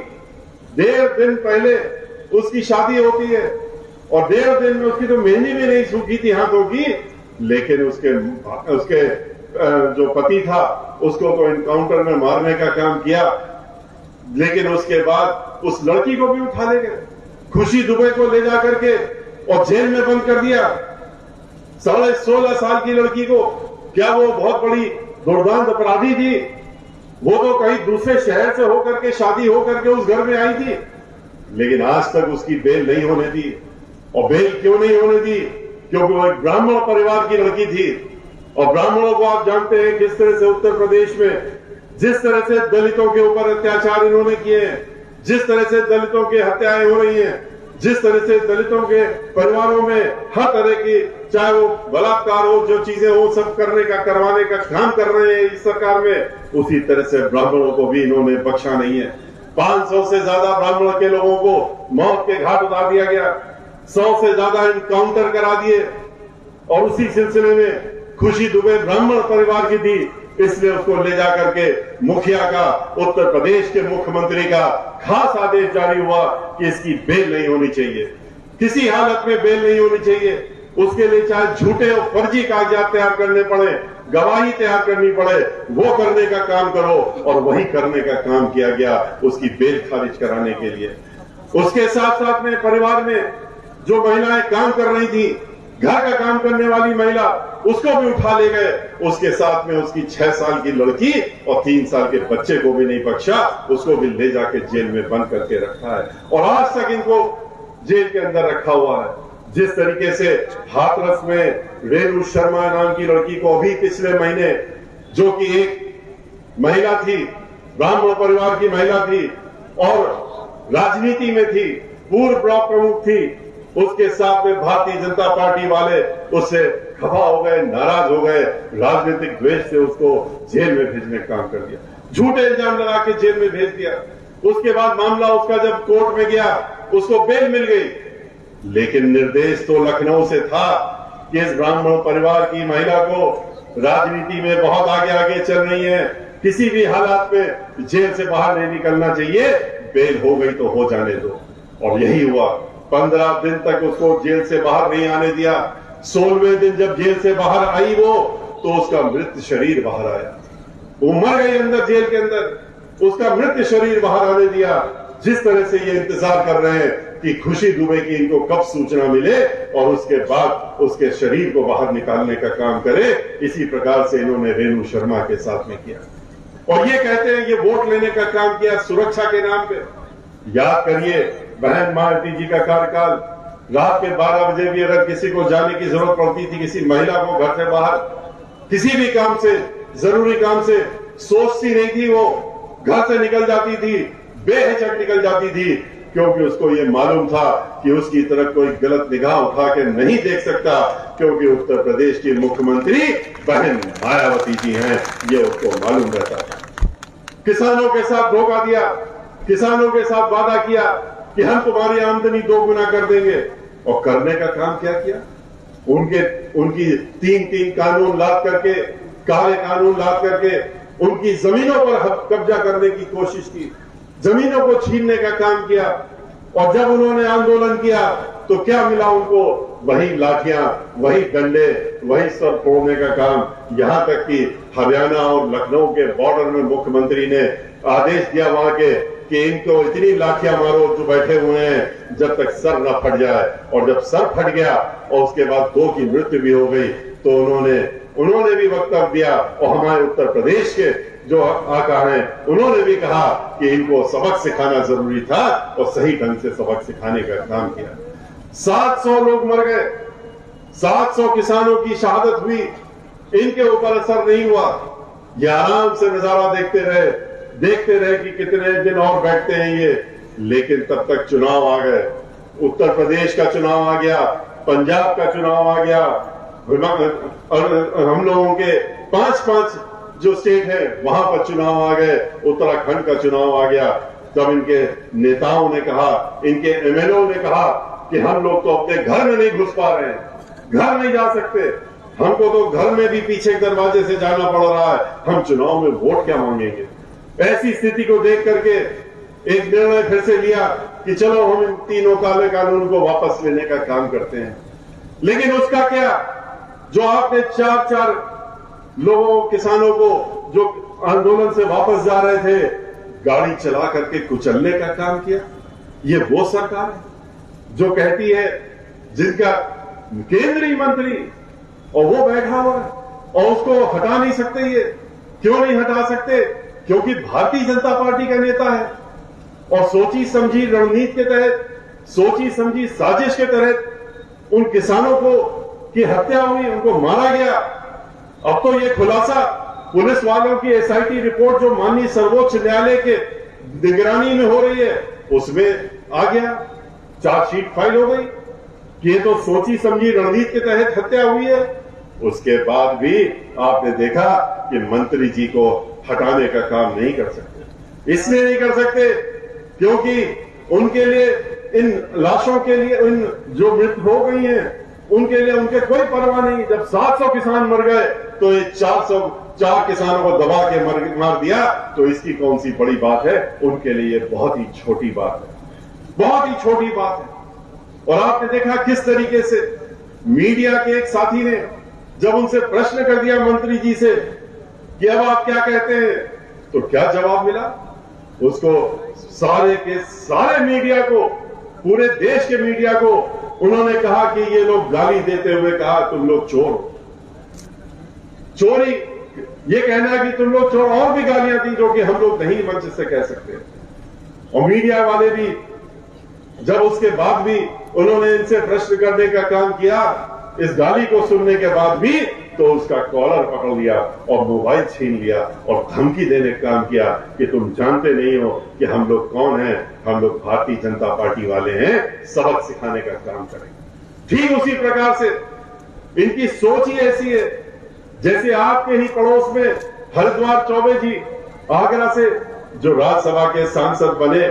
1.5 दिन पहले उसकी शादी होती है और 1.5 दिन में उसकी तो मेहंदी भी नहीं सूखी थी हाथों की, लेकिन उसके जो पति था उसको तो एनकाउंटर में मारने का काम किया, लेकिन उसके बाद उस लड़की को भी उठा ले गए, खुशी दुबे को ले जा करके और जेल में बंद कर दिया। 16.5 साल की लड़की को, क्या वो बहुत बड़ी दुर्दांत अपराधी थी? वो तो कहीं दूसरे शहर से होकर के, शादी होकर के उस घर में आई थी, लेकिन आज तक उसकी बेल नहीं होने दी। और बेल क्यों नहीं होने दी? क्योंकि वो एक ब्राह्मण परिवार की लड़की थी, और ब्राह्मणों को आप जानते हैं किस तरह से उत्तर प्रदेश में जिस तरह से दलितों के ऊपर अत्याचार इन्होंने किए हैं, जिस तरह से दलितों की हत्याएं हो रही हैं, जिस तरह से दलितों के परिवारों में हर तरह की, चाहे वो बलात्कार हो, जो चीजें हो, सब करवाने का काम कर रहे हैं इस सरकार में, उसी तरह से ब्राह्मणों को भी इन्होंने बख्शा नहीं है। 500 से ज्यादा ब्राह्मण के लोगों को मौत के घाट उतार दिया गया, 100 से ज्यादा इनकाउंटर करा दिए, और उसी सिलसिले में खुशी दुबे ब्राह्मण परिवार की थी, इसलिए उसको ले जाकर के मुखिया का, उत्तर प्रदेश के मुख्यमंत्री का खास आदेश जारी हुआ कि इसकी बेल नहीं होनी चाहिए, किसी हालत में बेल नहीं होनी चाहिए। उसके लिए चाहे झूठे और फर्जी कागजात तैयार करने पड़े, गवाही तैयार करनी पड़े, वो करने का काम करो, और वही करने का काम किया गया उसकी बेल खारिज कराने के लिए। उसके साथ साथ में परिवार में जो महिलाएं काम कर रही थी, घर का काम करने वाली महिला, उसको भी उठा ले गए, उसके साथ में उसकी 6 साल की लड़की और 3 साल के बच्चे को भी नहीं बख्शा, उसको भी ले जाके जेल में बंद करके रखा है, और आज तक इनको जेल के अंदर रखा हुआ है। जिस तरीके से हाथरस में रेणु शर्मा नाम की लड़की को अभी पिछले महीने, जो कि एक महिला थी, ब्राह्मण परिवार की महिला थी और राजनीति में थी, पूर्व ब्लॉक प्रमुख थी, उसके साथ में भारतीय जनता पार्टी वाले उससे खफा हो गए, नाराज हो गए, राजनीतिक द्वेष से उसको जेल में भेजने का काम कर दिया, झूठे इल्जाम लगा के जेल में भेज दिया। उसके बाद मामला उसका जब कोर्ट में गया, उसको बेल मिल गई, लेकिन निर्देश तो लखनऊ से था कि इस ब्राह्मण परिवार की महिला को राजनीति में बहुत आगे आगे चल रही है, किसी भी हालात में जेल से बाहर नहीं निकलना चाहिए, बेल हो गई तो हो जाने दो। और यही हुआ, 15 दिन तक उसको जेल से बाहर नहीं आने दिया, 16वें दिन जब जेल से बाहर आई वो, तो उसका मृत शरीर बाहर आया। वो मर गई अंदर जेल के अंदर, उसका मृत शरीर बाहर आने दिया। जिस तरह से ये इंतजार कर रहे हैं कि खुशी दुबे की इनको कब सूचना मिले और उसके बाद उसके शरीर को बाहर निकालने का काम करे, इसी प्रकार से इन्होंने रेणु शर्मा के साथ में किया। और ये कहते हैं ये वोट लेने का काम किया सुरक्षा के नाम पे। याद करिए बहन मायावती जी का कार्यकाल, रात के 12 बजे भी अगर किसी को जाने की जरूरत पड़ती थी, किसी महिला को घर से बाहर किसी भी काम से, जरूरी काम से, सोचती नहीं थी, वो घर से निकल जाती थी, बेहिचक निकल जाती थी, क्योंकि उसको ये मालूम था कि उसकी तरफ कोई गलत निगाह उठा के नहीं देख सकता, क्योंकि उत्तर प्रदेश की मुख्यमंत्री बहन मायावती जी हैं, ये उसको मालूम रहता था। किसानों के साथ धोखा दिया, किसानों के साथ वादा किया कि हम तुम्हारी आमदनी 2 गुना कर देंगे, और करने का काम क्या किया? उनकी 3 कानून लाद करके, काले कानून लाद करके उनकी जमीनों पर कब्जा करने की कोशिश की, जमीनों को छीनने का काम किया। और जब उन्होंने आंदोलन किया तो क्या मिला उनको? वही लाठियां, वही डंडे, वही सर फोड़ने का काम। यहां तक कि हरियाणा और लखनऊ के बॉर्डर में मुख्यमंत्री ने आदेश दिया वहां के कि इनको इतनी लाठियां मारो जो बैठे हुए हैं जब तक सर न फट जाए। और जब सर फट गया और उसके बाद 2 की मृत्यु भी हो गई, तो उन्होंने भी वक्तव्य दिया। और हमारे उत्तर प्रदेश के जो आका हैं उन्होंने भी कहा कि इनको सबक सिखाना जरूरी था, और सही ढंग से सबक सिखाने का काम किया। 700 लोग मर गए, 700 किसानों की शहादत हुई, इनके ऊपर असर नहीं हुआ। ये आराम से नजारा देखते रहे कि कितने दिन और बैठते हैं ये। लेकिन तब तक चुनाव आ गए, उत्तर प्रदेश का चुनाव आ गया, पंजाब का चुनाव आ गया, हम लोगों के 5 जो स्टेट है वहां पर चुनाव आ गए, उत्तराखंड का चुनाव आ गया। तब इनके नेताओं ने कहा, इनके एमएलए ने कहा कि हम लोग तो अपने घर में नहीं घुस पा रहे हैं, घर नहीं जा सकते, हमको तो घर में भी पीछे दरवाजे से जाना पड़ रहा है, हम चुनाव में वोट क्या मांगेंगे। ऐसी स्थिति को देख करके एक निर्णय फिर से लिया कि चलो हम इन 3 काले कानून को वापस लेने का काम करते हैं। लेकिन उसका क्या, जो आपने 4 लोगों, किसानों को जो आंदोलन से वापस जा रहे थे, गाड़ी चला करके कुचलने का काम किया। ये वो सरकार है जो कहती है, जिनका केंद्रीय मंत्री और वो बैठा हुआ है और उसको हटा नहीं सकते। ये क्यों नहीं हटा सकते? क्योंकि भारतीय जनता पार्टी का नेता है और सोची समझी रणनीति के तहत, सोची समझी साजिश के तहत उन किसानों को की हत्या हुई, उनको मारा गया। अब तो ये खुलासा पुलिस वालों की एसआईटी रिपोर्ट जो माननीय सर्वोच्च न्यायालय के निगरानी में हो रही है, उसमें आ गया, चार्जशीट फाइल हो गई कि ये तो सोची समझी रणनीति के तहत हत्या हुई है। उसके बाद भी आपने देखा कि मंत्री जी को हटाने का काम नहीं कर सकते। इसलिए नहीं कर सकते क्योंकि उनके लिए, इन लाशों के लिए, इन जो मृत्यु हो गई हैं, उनके लिए उनके कोई परवाह नहीं। जब 700 किसान मर गए तो ये 404 किसानों को दबा के मार दिया, तो इसकी कौन सी बड़ी बात है? उनके लिए बहुत ही छोटी बात है, बहुत ही छोटी बात है। और आपने देखा किस तरीके से मीडिया के एक साथी ने जब उनसे प्रश्न कर दिया मंत्री जी से कि अब आप क्या कहते हैं, तो क्या जवाब मिला उसको? सारे के सारे मीडिया को, पूरे देश के मीडिया को उन्होंने कहा कि ये लोग गाली देते हुए कहा तुम लोग चोर हो। चोरी ये कहना कि तुम लोग चोर, और भी गालियां दी जो कि हम लोग नहीं मंच से कह सकते। और मीडिया वाले भी जब उसके बाद भी उन्होंने इनसे प्रश्न करने का काम किया, इस गाली को सुनने के बाद भी, तो उसका कॉलर पकड़ लिया और मोबाइल छीन लिया और धमकी देने का काम किया कि तुम जानते नहीं हो कि हम लोग कौन हैं, हम लोग भारतीय जनता पार्टी वाले हैं, सबक सिखाने का काम करेंगे। ठीक उसी प्रकार से इनकी सोच ही ऐसी है, जैसे आपके ही पड़ोस में हरिद्वार चौबे जी आगरा से जो राज्यसभा के सांसद बने,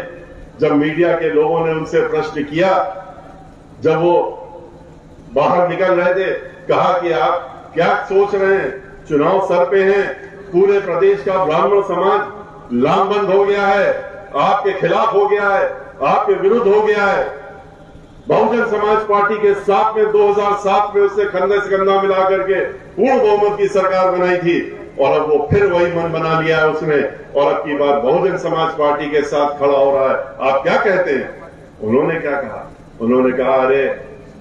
जब मीडिया के लोगों ने उनसे प्रश्न किया, जब वो बाहर निकल रहे थे, कहा कि आप क्या सोच रहे हैं, चुनाव सर पे हैं, पूरे प्रदेश का ब्राह्मण समाज लामबंद हो गया है, आपके खिलाफ हो गया है, आपके विरुद्ध हो गया है। बहुजन समाज पार्टी के साथ में 2007 में उससे कंधे से कंधा मिला करके पूर्ण बहुमत की सरकार बनाई थी और अब वो फिर वही मन बना लिया है उसने और अब की बार बहुजन समाज पार्टी के साथ खड़ा हो रहा है। आप क्या कहते हैं? उन्होंने क्या कहा? उन्होंने कहा अरे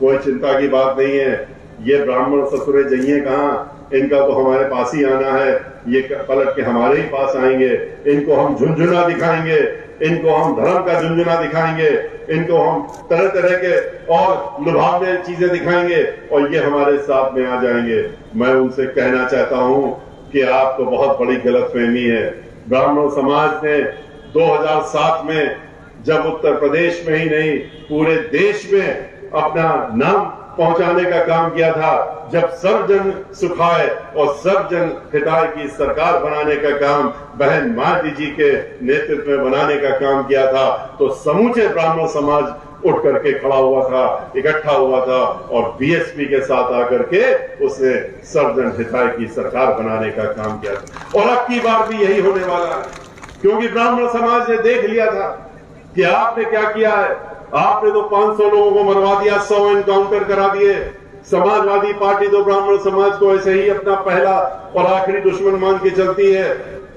कोई चिंता की बात नहीं है, ये ब्राह्मण ससुरे जइए कहां, इनका तो हमारे पास ही आना है, ये पलट के हमारे ही पास आएंगे, इनको हम झुंझुना दिखाएंगे, इनको हम धर्म का झुंझुना दिखाएंगे, इनको हम तरह तरह के और लुभावने चीजें दिखाएंगे और ये हमारे साथ में आ जाएंगे। मैं उनसे कहना चाहता हूं कि आपको बहुत बड़ी गलतफहमी है। ब्राह्मण समाज ने 2007 में जब उत्तर प्रदेश में ही नहीं पूरे देश में अपना नाम पहुंचाने का काम किया था, जब सर्वजन सुखाय और सर्वजन हिताय की सरकार बनाने का काम बहन मायावती जी के नेतृत्व में बनाने का काम किया था, तो समूचे ब्राह्मण समाज उठ करके खड़ा हुआ था, इकट्ठा हुआ था और बीएसपी के साथ आकर के उसने सर्वजन हिताय की सरकार बनाने का काम किया था। और अब की बार भी यही होने वाला है, क्योंकि ब्राह्मण समाज ने देख लिया था कि आपने क्या किया है। आपने तो 500 लोगों को मरवा दिया, 100 एनकाउंटर करा दिए। समाजवादी पार्टी तो ब्राह्मण समाज को ऐसे ही अपना पहला और आखिरी दुश्मन मान के चलती है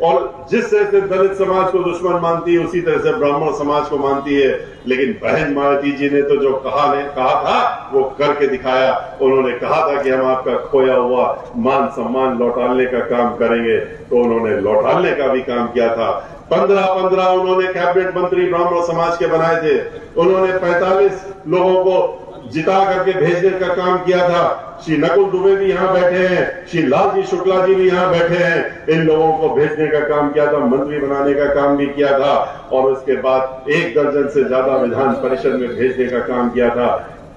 और जिस तरह से दलित समाज को दुश्मन मानती है उसी तरह से ब्राह्मण समाज को मानती है। लेकिन बहन मायावती जी ने तो जो कहा था वो करके दिखाया। उन्होंने कहा था कि हम आपका खोया हुआ मान सम्मान लौटाने का काम करेंगे, तो उन्होंने लौटाने का भी काम किया था। 15 उन्होंने कैबिनेट मंत्री ब्राह्मण समाज के बनाए थे। उन्होंने 45 लोगों को जिता करके भेजने का काम किया था। श्री नकुल दुबे भी यहाँ बैठे हैं, श्री लालजी शुक्ला जी भी यहाँ बैठे हैं। इन लोगों को भेजने का काम किया था, मंत्री बनाने का काम भी किया था और उसके बाद 1 दर्जन से ज्यादा विधान परिषद में भेजने का काम किया था।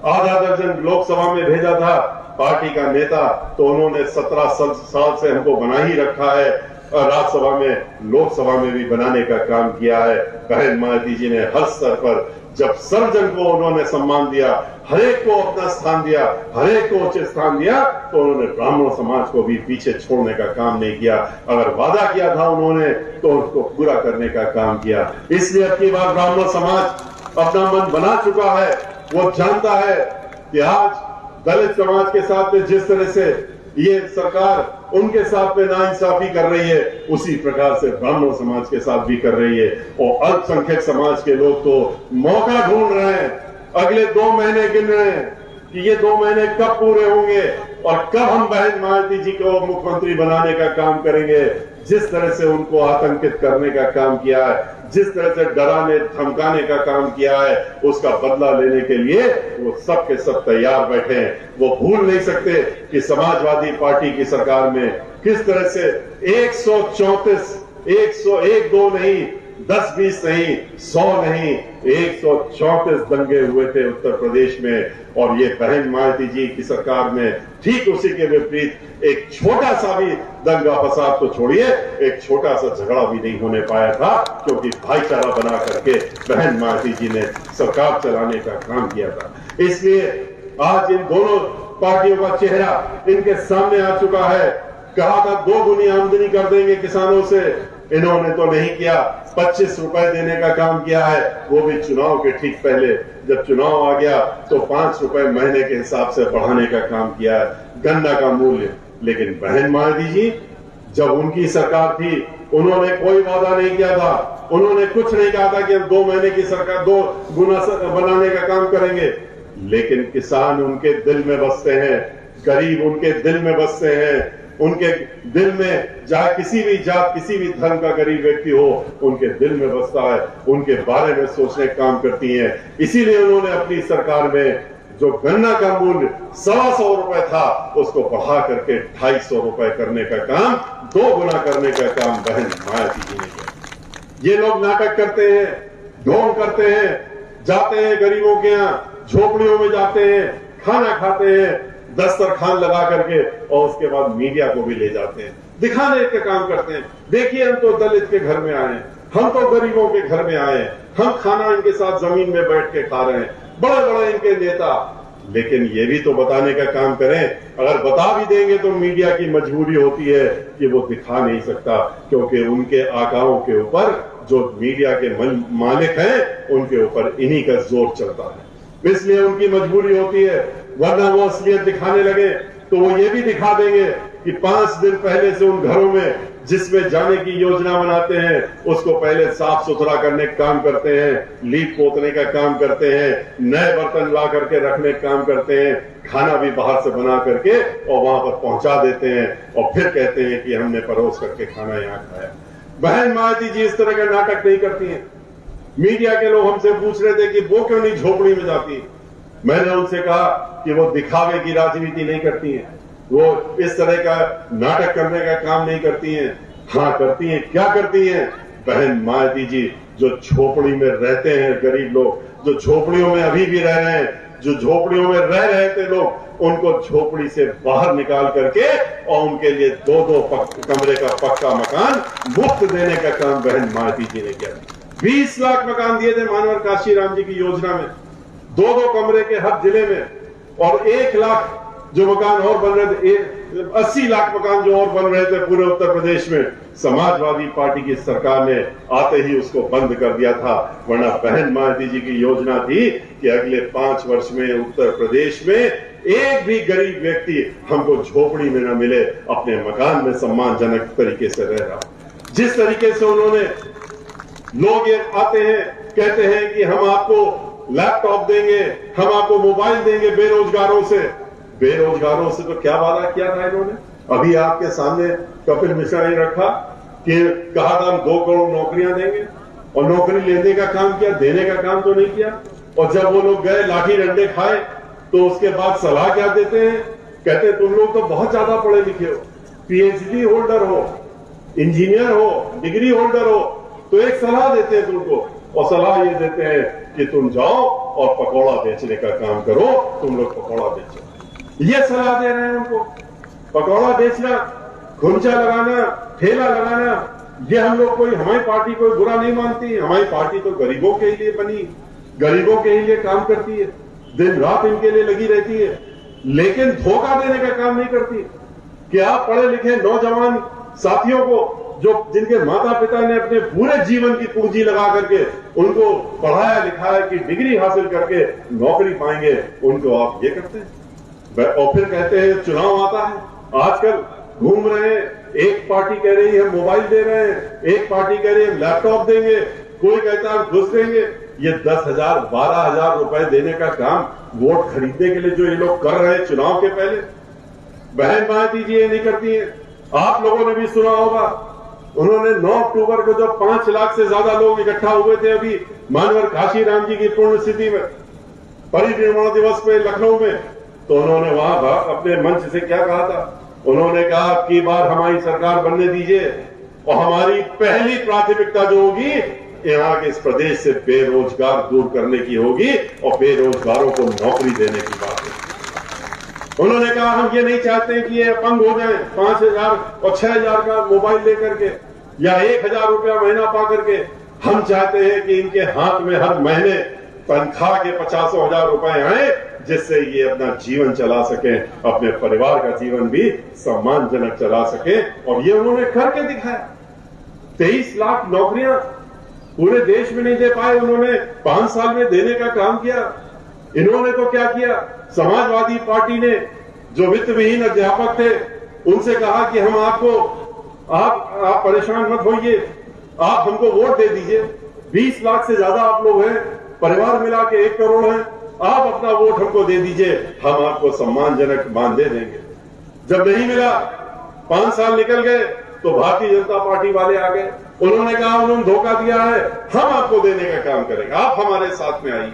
आधा दर्जन लोकसभा में भेजा था। पार्टी का नेता तो उन्होंने 17 साल से हमको बना ही रखा है और राज्यसभा में लोकसभा में भी बनाने का काम किया है। बहन मायावती जी ने हर स्तर पर जब सर्वजन को उन्होंने सम्मान दिया, हरेक को अपना स्थान दिया, हरेक को उचित स्थान दिया, तो उन्होंने ब्राह्मण समाज को भी पीछे छोड़ने का काम नहीं किया। अगर वादा किया था उन्होंने तो उसको पूरा करने का काम किया। इसलिए अब की बार ब्राह्मण समाज अपना मन बना चुका है। वो जानता है कि आज दलित समाज के साथ में जिस तरह से ये सरकार उनके साथ में नाइंसाफी कर रही है, उसी प्रकार से ब्राह्मण समाज के साथ भी कर रही है। और अल्पसंख्यक समाज के लोग तो मौका ढूंढ रहे हैं, अगले 2 महीने गिन रहे हैं कि ये 2 महीने कब पूरे होंगे और कब हम बहन मायावती जी को मुख्यमंत्री बनाने का काम करेंगे। जिस तरह से उनको आतंकित करने का काम किया है, जिस तरह से डराने धमकाने का काम किया है, उसका बदला लेने के लिए वो सब के सब तैयार बैठे हैं। वो भूल नहीं सकते कि समाजवादी पार्टी की सरकार में किस तरह से 134 101 2 नहीं, 10-20 नहीं, 100 नहीं, 134 दंगे हुए थे उत्तर प्रदेश में। और ये बहन मायावती जी की सरकार में ठीक उसी के विपरीत एक छोटा सा भी दंगा फसाद तो छोड़िए, एक छोटा सा झगड़ा भी नहीं होने पाया था, क्योंकि भाईचारा बना करके बहन मायावती जी ने सरकार चलाने का काम किया था। इसलिए आज इन दोनों पार्टियों का चेहरा इनके सामने आ चुका है। कहा था 2 गुनी आमदनी कर देंगे किसानों से, इन्होंने तो नहीं किया। 25 रुपए देने का काम किया है, वो भी चुनाव के ठीक पहले। जब चुनाव आ गया तो 5 रुपए महीने के हिसाब से बढ़ाने का काम किया है गन्ना का मूल्य। लेकिन बहन मायावती जी जब उनकी सरकार थी उन्होंने कोई वादा नहीं किया था, उन्होंने कुछ नहीं कहा था कि हम 2 महीने की सरकार 2 गुना बनाने का काम करेंगे। लेकिन किसान उनके दिल में बसते हैं, गरीब उनके दिल में बसते हैं। उनके दिल में चाहे किसी भी जात किसी भी धर्म का गरीब व्यक्ति हो, उनके दिल में बसता है, उनके बारे में सोचने का काम करती हैं। इसीलिए उन्होंने अपनी सरकार में जो गन्ना का मूल्य 125 रुपए था उसको बढ़ा करके 250 रुपए करने का काम, 2 गुना करने का काम बहन मायावती जी ने किया। ये लोग नाटक करते हैं, ढोंग करते हैं, जाते हैं गरीबों के यहाँ, झोपड़ियों में जाते हैं, खाना खाते हैं, दस्तरखान लगा करके और उसके बाद मीडिया को भी ले जाते हैं, दिखाने का काम करते हैं। देखिए हम तो दलित के घर में आए हैं, हम तो गरीबों के घर में आए हैं, हम खाना इनके साथ जमीन में बैठ के खा रहे हैं, बड़े बड़े इनके नेता। लेकिन ये भी तो बताने का काम करें। अगर बता भी देंगे तो मीडिया की मजबूरी होती है कि वो दिखा नहीं सकता, क्योंकि उनके आकाओं के ऊपर जो मीडिया के मालिक हैं उनके ऊपर इन्हीं का जोर चलता है। इसलिए उनकी मजबूरी होती है, वरना वो असलियत दिखाने लगे तो वो ये भी दिखा देंगे कि 5 दिन पहले से उन घरों में जिसमें जाने की योजना बनाते हैं उसको पहले साफ सुथरा करने का काम करते हैं, लीप पोतने का काम करते हैं, नए बर्तन ला करके रखने का काम करते हैं, खाना भी बाहर से बना करके और वहां पर पहुंचा देते हैं और फिर कहते हैं कि हमने परोस करके खाना यहां खाया। बहन मायावती जी इस तरह का नाटक नहीं करती हैं। मीडिया के लोग हमसे पूछ रहे थे कि वो क्यों नहीं झोपड़ी में जाती। मैंने उनसे कहा कि वो दिखावे की राजनीति नहीं करती हैं, वो इस तरह का नाटक करने का काम नहीं करती हैं। हाँ करती हैं, क्या करती हैं? बहन मायावती जी जो झोपड़ी में रहते हैं गरीब लोग, जो झोपड़ियों में अभी भी रह रहे हैं, जो झोपड़ियों में रह रहे थे लोग, उनको झोपड़ी से बाहर निकाल करके और उनके लिए 2-2 कमरे का पक्का मकान मुफ्त देने का काम बहन मायावती जी ने किया। 20 लाख मकान दिए थे मानवर काशीराम जी की योजना में, 2-2 कमरे के हर जिले में, और 1 लाख जो मकान और बन रहे थे, 80 लाख मकान जो और बन रहे थे पूरे उत्तर प्रदेश में, समाजवादी पार्टी की सरकार ने आते ही उसको बंद कर दिया था। वरना बहन मायावती जी की योजना थी कि अगले 5 वर्ष में उत्तर प्रदेश में एक भी गरीब व्यक्ति हमको झोपड़ी में न मिले, अपने मकान में सम्मानजनक तरीके से रह रहा। जिस तरीके से उन्होंने, लोग ये आते हैं कहते हैं कि हम आपको लैपटॉप देंगे, हम आपको मोबाइल देंगे बेरोजगारों से तो क्या वादा किया था इन्होंने? अभी आपके सामने कपिल मिश्रा ने रखा कि कहा था हम 2 करोड़ नौकरियां देंगे, और नौकरी लेने का काम किया, देने का काम तो नहीं किया। और जब वो लोग गए लाठी डंडे खाए तो उसके बाद सलाह क्या देते हैं? कहते तुम लोग तो बहुत ज्यादा पढ़े लिखे हो, पीएचडी होल्डर हो, इंजीनियर हो, डिग्री होल्डर हो, तो एक सलाह देते हैं तुमको, और सलाह ये देते हैं कि तुम जाओ और पकौड़ा बेचने का काम करो, तुम लोग पकौड़ा बेचो। ये सलाह दे रहे हैं उनको। पकौड़ा बेचना, खुंचा लगाना, ठेला लगाना, ये हम लोग कोई, हमारी पार्टी कोई बुरा नहीं मानती। हमारी पार्टी तो गरीबों के लिए बनी, गरीबों के लिए काम करती है, दिन रात इनके लिए लगी रहती है, लेकिन धोखा देने का काम नहीं करती। कि आप पढ़े लिखे नौजवान साथियों को, जो जिनके माता पिता ने अपने पूरे जीवन की पूंजी लगा करके उनको पढ़ाया लिखाया कि डिग्री हासिल करके नौकरी पाएंगे, उनको आप ये करते हैं। और फिर कहते हैं चुनाव आता है, आजकल घूम रहे हैं, एक पार्टी कह रही है मोबाइल दे रहे हैं, एक पार्टी कह रही है लैपटॉप देंगे, कोई कहता है घुस देंगे। ये 10,000 12,000 रुपए देने का काम वोट खरीदने के लिए जो ये लोग कर रहे हैं चुनाव के पहले, बहन मायावती जी ये नहीं करती है। आप लोगों ने भी सुना होगा, उन्होंने 9 अक्टूबर को जब 5 लाख से ज्यादा लोग इकट्ठा हुए थे अभी मानवर काशीराम जी की पुण्यतिथि में, परिनिर्वाण दिवस पे लखनऊ में, तो उन्होंने वहां अपने मंच से क्या कहा था? उन्होंने कहा अब की बार हमारी सरकार बनने दीजिए और हमारी पहली प्राथमिकता जो होगी यहाँ के इस प्रदेश से बेरोजगार दूर करने की होगी और बेरोजगारों को नौकरी देने की बात है। उन्होंने कहा हम ये नहीं चाहते कि ये अपंग हो जाए 5,000 और 6,000 का मोबाइल लेकर के या 1,000 रुपया महीना पा करके। हम चाहते हैं कि इनके हाथ में हर महीने तनख्वाह के 50,000 रुपए आए, जिससे ये अपना जीवन चला सके, अपने परिवार का जीवन भी सम्मानजनक चला सके। और ये उन्होंने करके दिखाया। 23 लाख नौकरियां पूरे देश में नहीं दे पाए, उन्होंने 5 साल में देने का काम किया। इन्होंने तो क्या किया, समाजवादी पार्टी ने जो वित्त विहीन अध्यापक थे उनसे कहा कि हम आपको, आप परेशान मत होइए, आप हमको वोट दे दीजिए। 20 लाख से ज्यादा आप लोग हैं, परिवार मिला के 1 करोड़ हैं, आप अपना वोट हमको दे दीजिए, हम आपको सम्मानजनक मानदेय देंगे। जब नहीं मिला, 5 साल निकल गए, तो भारतीय जनता पार्टी वाले आ गए। उन्होंने कहा उन्होंने धोखा दिया है, हम आपको देने का काम करेंगे, आप हमारे साथ में आइए।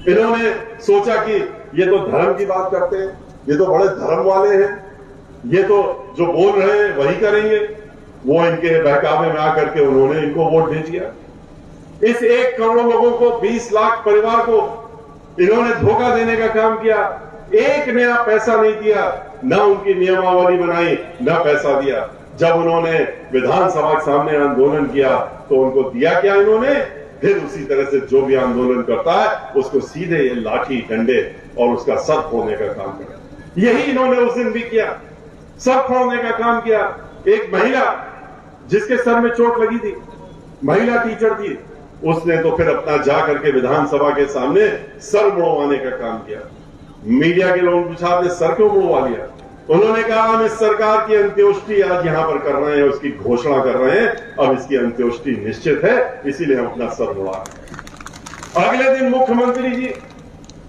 इन्होंने सोचा कि ये तो धर्म की बात करते हैं, ये तो बड़े धर्म वाले हैं, ये तो जो बोल रहे हैं वही करेंगे। वो इनके बहकावे में आकर के उन्होंने इनको वोट दे दिया। इस 1 करोड़ लोगों को, 20 लाख परिवार को इन्होंने धोखा देने का काम किया। 1 नया पैसा नहीं दिया, न उनकी नियमावली बनाई, न पैसा दिया। जब उन्होंने विधानसभा के सामने आंदोलन किया तो उनको दिया क्या इन्होंने? फिर उसी तरह से जो भी आंदोलन करता है उसको सीधे ये लाठी डंडे और उसका सर फोड़ने का काम किया। यही इन्होंने उस दिन भी किया, सर फोड़ने का काम किया। एक महिला जिसके सर में चोट लगी थी, महिला टीचर थी, उसने तो फिर अपना जा करके विधानसभा के सामने सर मुड़वाने का काम किया। मीडिया के लोगों ने पूछा आपने सर क्यों मुड़वा लिया? उन्होंने कहा हम इस सरकार की अंत्योष्टि आज यहां पर कर रहे हैं, उसकी घोषणा कर रहे हैं, अब इसकी अंत्योष्टि निश्चित है, इसीलिए हम अपना सर मुड़ा रहे हैं। अगले दिन मुख्यमंत्री जी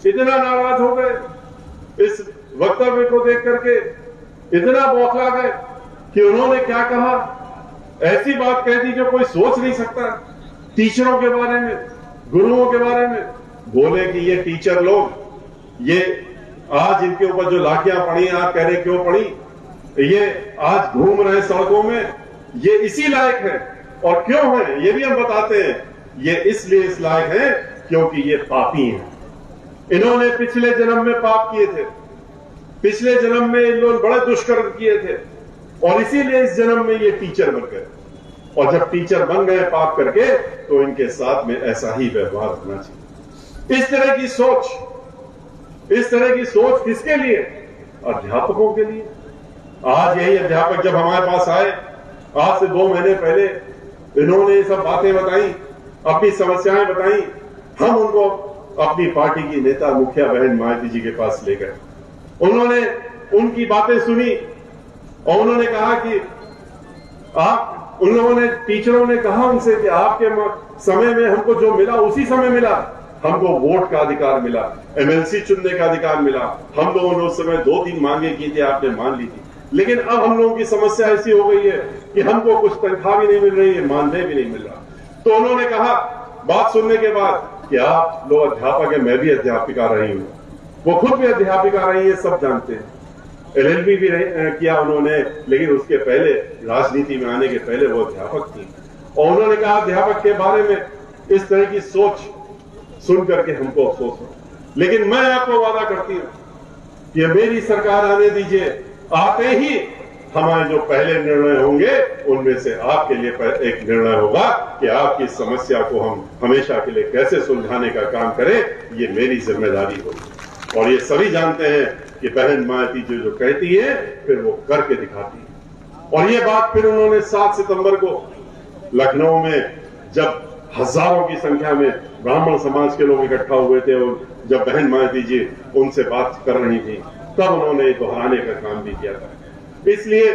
इतना नाराज हो गए, इस वक्तव्य को देख करके इतना बौखला गए कि उन्होंने क्या कहा, ऐसी बात कह दी जो कोई सोच नहीं सकता। टीचरों के बारे में, गुरुओं के बारे में बोले कि ये टीचर लोग, ये आज इनके ऊपर जो लाठियां पड़ी, आप कह रहे क्यों पड़ी, ये आज घूम रहे सड़कों में, ये इसी लायक है। और क्यों है ये भी हम बताते हैं, ये इसलिए इस लायक है क्योंकि ये पापी हैं। इन्होंने पिछले जन्म में पाप किए थे, पिछले जन्म में इन लोग बड़े दुष्कर्म किए थे और इसीलिए इस जन्म में ये टीचर बन गए। और जब टीचर बन गए पाप करके, तो इनके साथ में ऐसा ही व्यवहार होना चाहिए। इस तरह की सोच किसके लिए? अध्यापकों के लिए। आज यही अध्यापक जब हमारे पास आए, आज से 2 महीने पहले, इन्होंने ये सब बातें बताई, अपनी समस्याएं बताई। हम उनको अपनी पार्टी की नेता मुखिया बहन मायावती जी के पास ले गए। उन्होंने उनकी बातें सुनी और उन्होंने कहा कि उन लोगों ने, टीचरों ने कहा उनसे कि आपके समय में हमको जो मिला उसी समय मिला, हमको वोट का अधिकार मिला, एमएलसी चुनने का अधिकार मिला। हम लोगों ने उस समय 2-3 मांगे की थी, आपने मान ली थी, लेकिन अब हम लोगों की समस्या ऐसी हो गई है कि हमको कुछ तनख्वाह भी नहीं मिल रही है, मानदेय भी नहीं मिल रहा। तो उन्होंने कहा, बात सुनने के बाद, कि आप लोग अध्यापक है, मैं भी अध्यापिका रही हूं, वो खुद भी अध्यापिका रही है, सब जानते हैं। LLB भी किया उन्होंने, लेकिन उसके पहले, राजनीति में आने के पहले वो अध्यापक थी। और उन्होंने कहा अध्यापक के बारे में इस तरह की सोच सुन करके हमको अफसोस हो, लेकिन मैं आपको वादा करती हूं कि मेरी सरकार आने दीजिए, आते ही हमारे जो पहले निर्णय होंगे उनमें से आपके लिए एक निर्णय होगा कि आपकी समस्या को हम हमेशा के लिए कैसे सुलझाने का काम करें, ये मेरी जिम्मेदारी होगी। और ये सभी जानते हैं कि बहन मायावती जी जो कहती है फिर वो करके दिखाती है। और ये बात फिर उन्होंने 7 सितंबर को लखनऊ में, जब हजारों की संख्या में ब्राह्मण समाज के लोग इकट्ठा हुए थे और जब बहन मायावती जी उनसे बात कर रही थी, तब उन्होंने दोहराने का काम भी किया था। इसलिए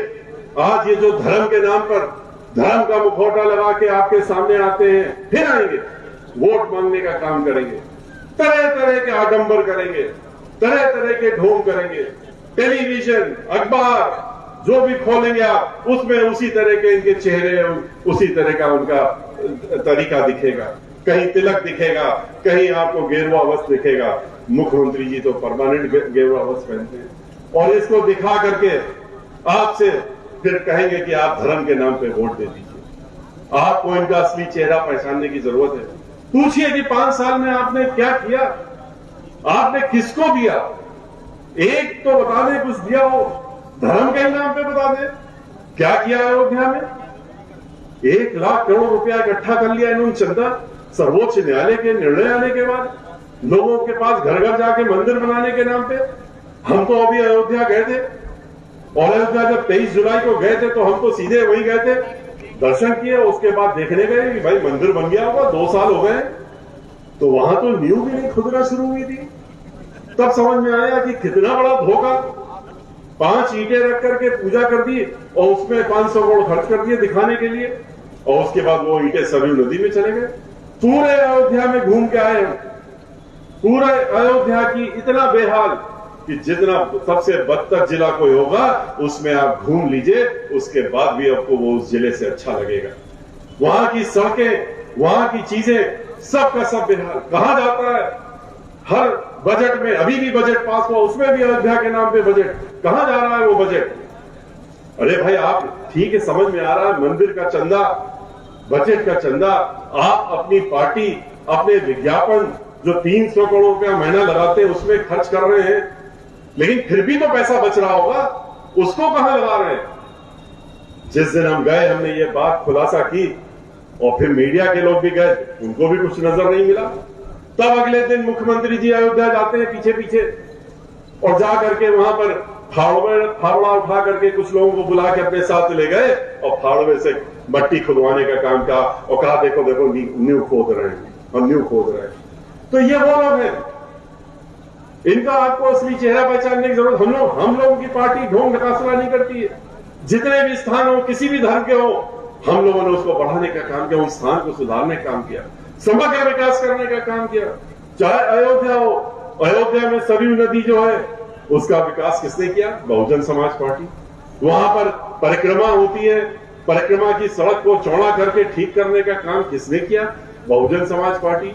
आज ये जो धर्म के नाम पर धर्म का मुखौटा लगा के आपके सामने आते हैं, फिर आएंगे वोट मांगने का काम करेंगे, तरह तरह के आडंबर करेंगे, तरह तरह के ढोंग करेंगे, टेलीविजन, अखबार जो भी खोलेंगे आप, उसमें उसी तरह के इनके चेहरे, उसी तरह का उनका तरीका दिखेगा। कहीं तिलक दिखेगा, कहीं आपको गेरुआ वस्त्र दिखेगा। मुख्यमंत्री जी तो परमानेंट गेरुआ वस्त्र पहनते हैं, और इसको दिखा करके आपसे फिर कहेंगे कि आप धर्म के नाम पे वोट दे दीजिए। आपको इनका असली चेहरा पहचानने की जरूरत है। पूछिए कि 5 साल में आपने क्या किया, आपने किसको दिया? एक तो बता दें कुछ दिया हो, धर्म के नाम पे बता दें क्या किया अयोध्या में। 1 लाख करोड़ रुपया इकट्ठा कर लिया इन्होंने चंदा, सर्वोच्च न्यायालय के निर्णय आने के बाद, लोगों के पास घर घर जाके मंदिर बनाने के नाम पे। हम तो अभी अयोध्या गए थे, और अयोध्या जब 23 जुलाई को गए थे तो हम तो सीधे वहीं गए थे, दर्शन किए, उसके बाद देखने गए कि भाई मंदिर बन गया होगा, 2 साल हो गए, तो वहां तो नींव भी नहीं खुदना शुरू हुई थी। तब समझ में आया कि कितना बड़ा धोखा। 5 ईंटें रख करके पूजा कर दी और उसमें 500 करोड़ खर्च कर दिए दिखाने के लिए, और उसके बाद वो ईंटें सभी नदी में चले गए। पूरे अयोध्या में घूम के आए, पूरे अयोध्या की इतना बेहाल कि जितना सबसे बदतर जिला कोई होगा उसमें आप घूम लीजिए, उसके बाद भी आपको वो उस जिले से अच्छा लगेगा। वहां की सड़कें, वहां की चीजें, सब का सब बेहाल। कहा जाता है हर बजट में, अभी भी बजट पास हुआ, उसमें भी अयोध्या के नाम पे बजट, कहां जा रहा है वो बजट? अरे भाई आप ठीक है, समझ में आ रहा है, मंदिर का चंदा, बजट का चंदा, आप अपनी पार्टी, अपने विज्ञापन जो 300 करोड़ रुपया महीना लगाते हैं उसमें खर्च कर रहे हैं, लेकिन फिर भी तो पैसा बच रहा होगा, उसको कहां लगा रहे हैं? जिस दिन हम गए, हमने ये बात खुलासा की, और फिर मीडिया के लोग भी गए, उनको भी कुछ नजर नहीं मिला। तब अगले दिन मुख्यमंत्री जी अयोध्या जाते हैं पीछे पीछे, और जा करके वहां पर फावड़ा उठा करके कुछ लोगों को बुला के अपने साथ ले गए, और फावड़े से मट्टी खुदवाने का काम किया और कहा देखो देखो न्यू खोद रहे हैं, हम न्यू खोद रहे हैं। तो ये वो लोग हैं, इनका आपको असली चेहरा पहचानने की जरूरत। हम लोगों की पार्टी ढोंग ढकासला नहीं करती है। जितने भी स्थान हो, किसी भी धर्म के हो, हम लोगों ने उसको बढ़ाने का काम किया, उस स्थान को सुधारने का काम किया, समग्र विकास करने का काम किया। चाहे अयोध्या हो, अयोध्या में सरयू नदी जो है उसका विकास किसने किया? बहुजन समाज पार्टी। वहां पर परिक्रमा होती है, परिक्रमा की सड़क को चौड़ा करके ठीक करने का काम किसने किया? बहुजन समाज पार्टी।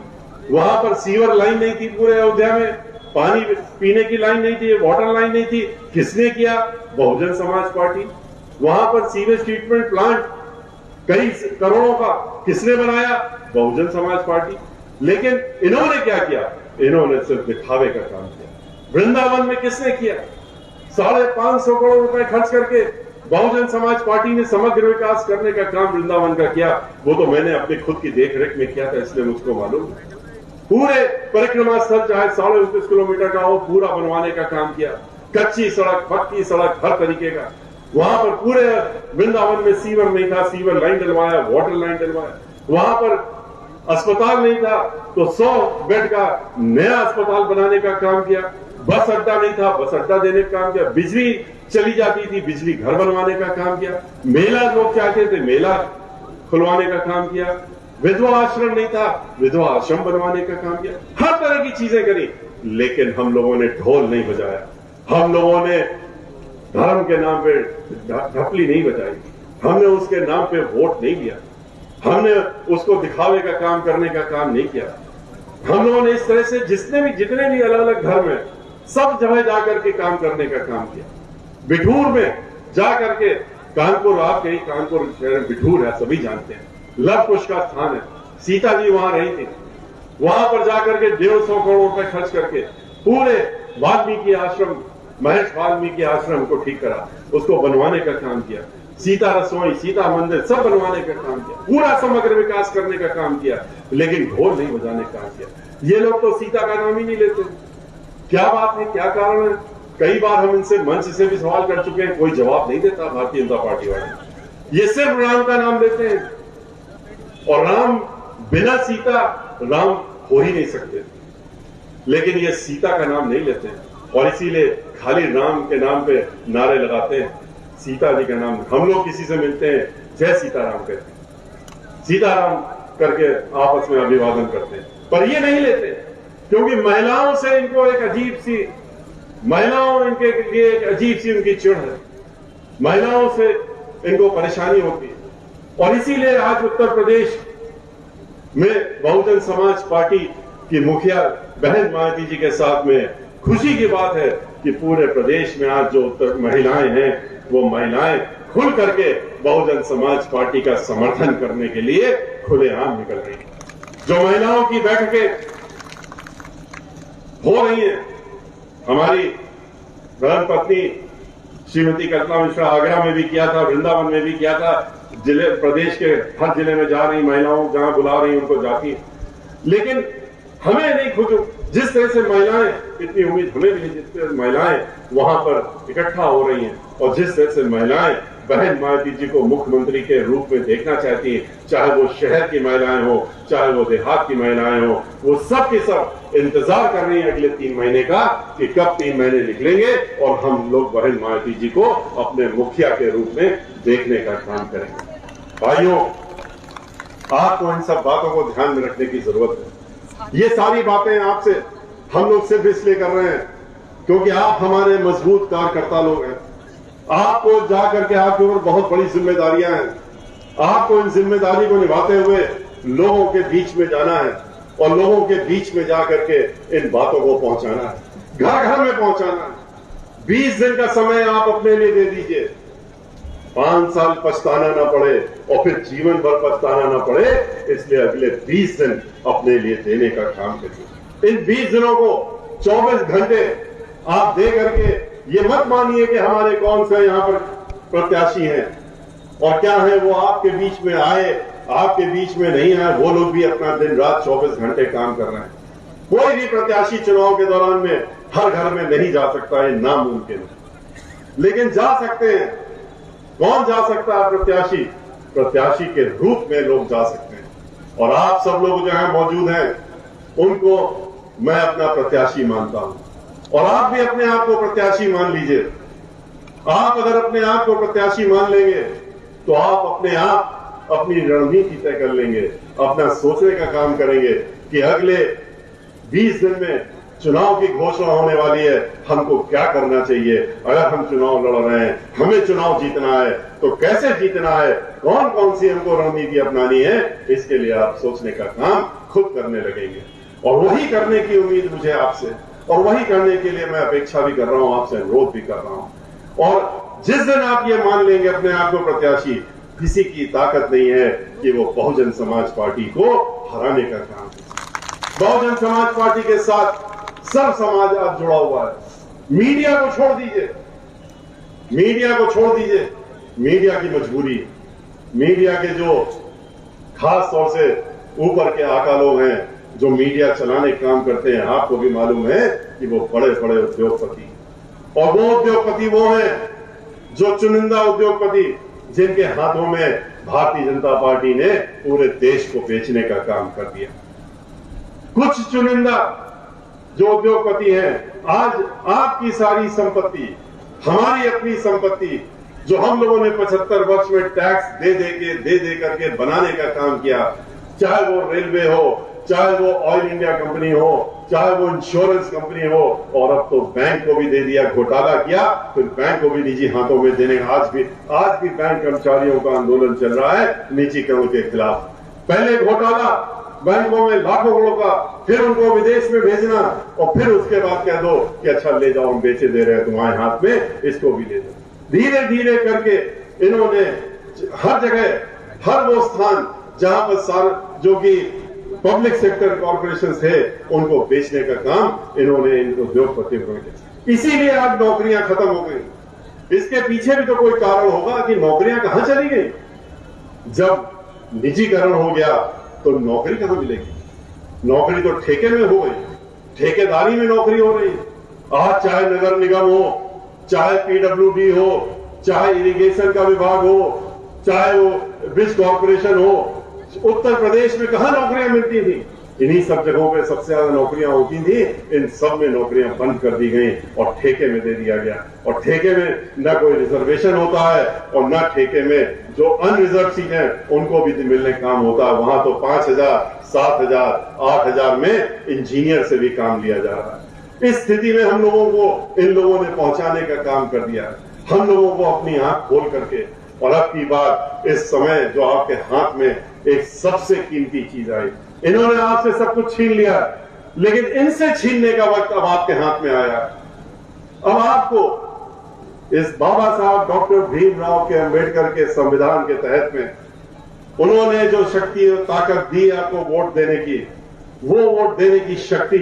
वहां पर सीवर लाइन नहीं थी पूरे अयोध्या में, पानी पीने की लाइन नहीं थी, वाटर लाइन नहीं थी, किसने किया? बहुजन समाज पार्टी। वहां पर सीवेज ट्रीटमेंट प्लांट कई करोड़ों का किसने बनाया? बहुजन समाज पार्टी। लेकिन इन्होंने क्या किया? इन्होंने सिर्फ दिखावे का काम किया। वृंदावन में किसने किया? 550 करोड़ रुपए खर्च करके बहुजन समाज पार्टी ने समग्र विकास करने का काम वृंदावन का किया। वो तो मैंने अपने खुद की देखरेख में किया था, इसलिए मुझको मालूम है। पूरे परिक्रमा स्थल चाहे 29.5 किलोमीटर का हो, पूरा बनवाने का काम किया। कच्ची सड़क, पक्की सड़क, हर तरीके का। वहां पर पूरे वृंदावन में सीवर नहीं था, सीवर लाइन डलवाया, वाटर लाइन डलवाया। वहां पर अस्पताल नहीं था तो 100 बेड का नया अस्पताल बनाने का काम किया। बस अड्डा नहीं था, बस अड्डा देने का काम किया। बिजली चली जाती थी, बिजली घर बनवाने का काम किया। मेला लोग चाहते थे, मेला खुलवाने का काम किया। विधवा आश्रम नहीं था, विधवा आश्रम बनवाने का काम किया। हर तरह की चीजें करी, लेकिन हम लोगों ने ढोल नहीं बजाया। हम लोगों ने धर्म के नाम पे ढपली नहीं बजाई। हमने उसके नाम पे वोट नहीं दिया। हमने उसको दिखावे का काम करने का काम नहीं किया। हम लोगों ने इस तरह से जितने भी अलग अलग धर्म है, सब जगह जाकर के काम करने का काम किया। बिठूर में जाकर के, कानपुर, आप कहीं कानपुर शहर में बिठूर है, सभी जानते हैं, लव कुश का स्थान है। सीता जी वहां रही थी। वहां पर जाकर के 150 करोड़ रुपए खर्च करके पूरे वाल्मीकि आश्रम, महर्षि वाल्मीकि आश्रम को ठीक करा, उसको बनवाने का काम किया। सीता रसोई, सीता मंदिर सब बनवाने का काम किया। पूरा समग्र विकास करने का काम किया, लेकिन ढोल नहीं बजाने का काम किया। ये लोग तो सीता का नाम ही नहीं लेते। क्या बात है, क्या कारण है? कई बार हम इनसे मंच से भी सवाल कर चुके हैं, कोई जवाब नहीं देता भारतीय जनता पार्टी वाले। ये सिर्फ राम का नाम लेते हैं, और राम बिना सीता राम हो ही नहीं सकते। लेकिन ये सीता का नाम नहीं लेते हैं, और इसीलिए खाली राम के नाम पे नारे लगाते हैं। सीता जी का नाम, हम लोग किसी से मिलते हैं, जय सीताराम कहते हैं, सीताराम करके आपस में अभिवादन करते हैं, पर ये नहीं लेते, क्योंकि महिलाओं से इनको एक अजीब सी, महिलाओं इनके लिए एक अजीब सी उनकी चिढ़ है। महिलाओं से इनको परेशानी होती है, और इसीलिए आज उत्तर प्रदेश में बहुजन समाज पार्टी की मुखिया बहन मायावती जी के साथ में खुशी की बात है कि पूरे प्रदेश में आज जो उत्तर महिलाएं हैं, वो महिलाएं खुल करके बहुजन समाज पार्टी का समर्थन करने के लिए खुलेआम निकल रही हैं। जो महिलाओं की बैठकें हो रही हैं, हमारी धर्म पत्नी श्रीमती कल्पना मिश्रा आगरा में भी किया था, वृंदावन में भी किया था, जिले प्रदेश के हर जिले में जा रही महिलाओं, जहां बुला रही उनको जाती। लेकिन हमें नहीं खुद, जिस तरह से महिलाएं, इतनी उम्मीद हमें भी, जिस तरह महिलाएं वहां पर इकट्ठा हो रही हैं, और जिस तरह से महिलाएं बहन मायावती जी को मुख्यमंत्री के रूप में देखना चाहती हैं, चाहे वो शहर की महिलाएं हो, चाहे वो देहात की महिलाएं हो, वो सब के सब इंतजार कर रही हैं अगले 3 महीने का कि कब 3 महीने निकलेंगे और हम लोग बहन मायावती जी को अपने मुखिया के रूप में देखने का काम करेंगे। भाइयों, आपको इन सब बातों को ध्यान में रखने की जरूरत है। ये सारी बातें आपसे हम लोग सिर्फ इसलिए कर रहे हैं क्योंकि आप हमारे मजबूत कार्यकर्ता लोग हैं। आपको जाकर के आपके ऊपर बहुत बड़ी जिम्मेदारियां हैं। आपको इन जिम्मेदारी को निभाते हुए लोगों के बीच में जाना है, और लोगों के बीच में जाकर के इन बातों को पहुंचाना है, घर घर में पहुंचाना है। 20 दिन का समय आप अपने लिए दे दीजिए, 5 साल पछताना ना पड़े और फिर जीवन भर पछताना ना पड़े, इसलिए अगले 20 दिन अपने लिए देने का काम करिए। इन 20 दिनों को 24 घंटे आप दे करके ये मत मानिए कि हमारे कौन से यहां पर प्रत्याशी हैं और क्या है, वो आपके बीच में आए, आपके बीच में नहीं आए, वो लोग भी अपना दिन रात 24 घंटे काम कर रहे हैं। कोई भी प्रत्याशी चुनाव के दौरान में हर घर में नहीं जा सकता, ये नामुमकिन है, लेकिन जा सकते हैं। कौन जा सकता है प्रत्याशी? प्रत्याशी के रूप में लोग जा सकते हैं। और आप सब लोग जो यहाँ मौजूद हैं उनको मैं अपना प्रत्याशी मानता हूं और आप भी अपने आप को प्रत्याशी मान लीजिए। आप अगर अपने आप को प्रत्याशी मान लेंगे तो आप अपने आप अपनी रणनीति तय कर लेंगे, अपना सोचने का काम करेंगे कि अगले 20 दिन में चुनाव की घोषणा होने वाली है, हमको क्या करना चाहिए। अगर हम चुनाव लड़ रहे हैं, हमें चुनाव जीतना है तो कैसे जीतना है, कौन कौन सी हमको रणनीति अपनानी है, इसके लिए आप सोचने का काम खुद करने लगेंगे। और वही करने की उम्मीद मुझे आपसे, और वही करने के लिए मैं अपेक्षा भी कर रहा हूं, आपसे अनुरोध भी कर रहा हूं। और जिस दिन आप ये मान लेंगे अपने आप को प्रत्याशी, किसी की ताकत नहीं है कि वो बहुजन समाज पार्टी को हराने का काम करे। बहुजन समाज पार्टी के साथ सब समाज आज जुड़ा हुआ है। मीडिया को छोड़ दीजिए, मीडिया को छोड़ दीजिए, मीडिया की मजबूरी है। मीडिया के जो खास तौर से ऊपर के आका लोग हैं जो मीडिया चलाने का काम करते हैं, आपको भी मालूम है कि वो बड़े बड़े उद्योगपति, और वो उद्योगपति वो हैं जो चुनिंदा उद्योगपति जिनके हाथों में भारतीय जनता पार्टी ने पूरे देश को बेचने का काम कर दिया। कुछ चुनिंदा जो उद्योगपति हैं, आज आपकी सारी संपत्ति, हमारी अपनी संपत्ति जो हम लोगों ने 75 वर्ष में टैक्स दे करके बनाने का काम किया, चाहे वो रेलवे हो, चाहे वो ऑयल इंडिया कंपनी हो, चाहे वो इंश्योरेंस कंपनी हो, और अब तो बैंक को भी दे दिया, घोटाला किया, फिर बैंक को भी निजी हाथों में देने का। आज भी बैंक कर्मचारियों का आंदोलन चल रहा है निजीकरण के खिलाफ। पहले घोटाला बैंकों में लाखों करोड़ का, फिर उनको विदेश में भेजना, और फिर उसके बाद कह दो कि अच्छा ले जाओ, हम बेचे दे रहे हैं तुम्हारे हाथ में, इसको भी ले दो। धीरे धीरे करके इन्होंने हर जगह, हर वो स्थान जहां पर जो कि पब्लिक सेक्टर कॉर्पोरेशन थे, उनको बेचने का काम इन्होंने इन उद्योगपतियों को किया। इसीलिए आज नौकरियां खत्म हो गई। इसके पीछे भी तो कोई कारण होगा कि नौकरियां कहां चली गई। जब निजीकरण हो गया तो नौकरी कहां मिलेगी। नौकरी तो ठेके में हो गई, ठेकेदारी में नौकरी हो रही है। आज चाहे नगर निगम हो, चाहे पीडब्ल्यूडी हो, चाहे इरिगेशन का विभाग हो, चाहे वो ब्रिज कॉर्पोरेशन हो, उत्तर प्रदेश में कहां नौकरियां मिलती थी। इन्हीं सब जगहों पे सबसे ज्यादा नौकरियां होती थी। इन सब में नौकरियां बंद कर दी गई और ठेके में दे दिया गया। और ठेके में न कोई रिजर्वेशन होता है और न ठेके में जो अनरिजर्व सीटें उनको भी मिलने काम होता है। वहां तो 5,000, 7,000, 8,000 में इंजीनियर से भी काम लिया जा रहा है। इस स्थिति में हम लोगों को इन लोगों ने पहुंचाने का काम कर दिया। हम लोगों को अपनी आंख खोल करके, और अब की बात, इस समय जो आपके हाथ में एक सबसे कीमती चीज आई, इन्होंने आपसे सब कुछ छीन लिया, लेकिन इनसे छीनने का वक्त अब आपके हाथ में आया। अब आपको इस बाबा साहब डॉक्टर भीमराव के अंबेडकर के संविधान के तहत में उन्होंने जो शक्ति और ताकत दी आपको वोट देने की, वो वोट देने की शक्ति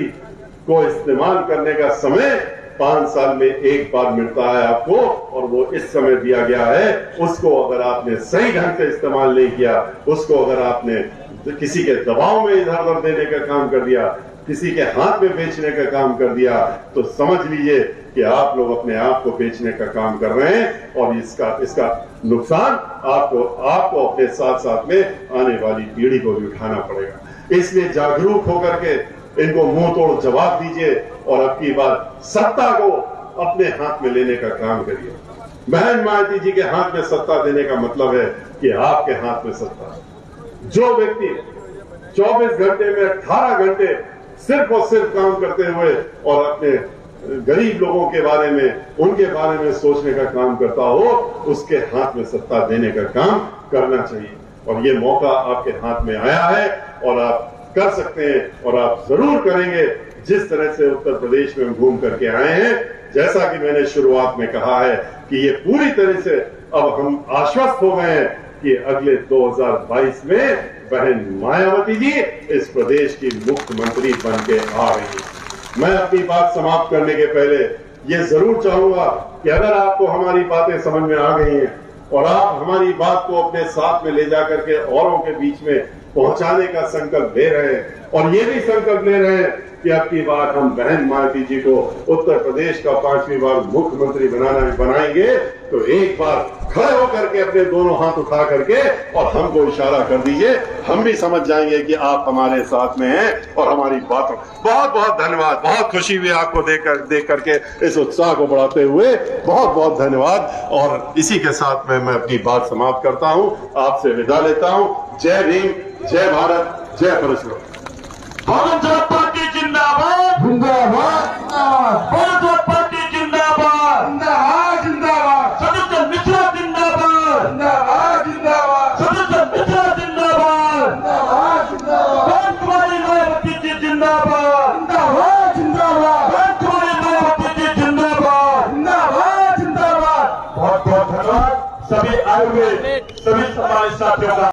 को इस्तेमाल करने का समय 5 साल में एक बार मिलता है आपको, और वो इस समय दिया गया है। उसको अगर आपने सही ढंग से इस्तेमाल नहीं किया, उसको अगर आपने किसी के दबाव में इधर उधर देने का काम कर दिया, किसी के हाथ में बेचने का काम कर दिया, तो समझ लीजिए कि आप लोग अपने आप को बेचने का काम कर रहे हैं, और इसका नुकसान आपको अपने साथ साथ में आने वाली पीढ़ी को भी उठाना पड़ेगा। इसलिए जागरूक होकर के इनको मुंह तोड़ जवाब दीजिए, और अब की बात सत्ता को अपने हाथ में लेने का काम करिए। बहन मायावती जी के हाथ में सत्ता देने का मतलब है कि आपके हाथ में सत्ता है। जो व्यक्ति 24 घंटे में 18 घंटे सिर्फ और सिर्फ काम करते हुए और अपने गरीब लोगों के बारे में, उनके बारे में सोचने का काम करता हो, उसके हाथ में सत्ता देने का काम करना चाहिए। और ये मौका आपके हाथ में आया है और आप कर सकते हैं, और आप जरूर करेंगे। जिस तरह से उत्तर प्रदेश में घूम करके आए हैं, जैसा कि मैंने शुरुआत में कहा है कि ये पूरी तरह से अब हम आश्वस्त हो गए हैं कि अगले 2022 में बहन मायावती जी इस प्रदेश की मुख्यमंत्री बन के आ रही है। मैं अपनी बात समाप्त करने के पहले ये जरूर चाहूंगा कि अगर आपको हमारी बातें समझ में आ गई हैं और आप हमारी बात को अपने साथ में ले जाकर के औरों के बीच में पहुंचाने का संकल्प ले रहे हैं और ये भी संकल्प ले रहे हैं कि अब की बार हम बहन मायावती जी को उत्तर प्रदेश का 5वीं बार मुख्यमंत्री बनाएंगे तो एक बार खड़े होकर के अपने दोनों हाथ उठा करके और हमको इशारा कर दीजिए, हम भी समझ जाएंगे कि आप हमारे साथ में हैं और हमारी बातों। बहुत बहुत धन्यवाद, बहुत खुशी हुई आपको देख करके इस उत्साह को बढ़ाते हुए, बहुत बहुत धन्यवाद। और इसी के साथ में मैं अपनी बात समाप्त करता हूं, आपसे विदा लेता हूं। जय भीम, जय भारत, जय परशुराम। भारत जनता पार्टी जिंदाबाद जिंदाबाद जिंदाबाद। भारत जनता पार्टी जिंदाबाद जिंदाबाद जिंदाबाद। सदस्य मिश्रा जिंदाबाद जिंदाबाद जिंदाबाद। सदस्य मिश्रा जिंदाबाद जिंदाबाद जिंदाबाद। कुमारी मायावती जी जिंदाबाद जिंदाबाद जिंदाबाद। कुमारी मायावती जी जिंदाबाद जिंदाबाद जिंदाबाद। बहुत बहुत धन्यवाद सभी आए हुए सभी समाज साथियों का।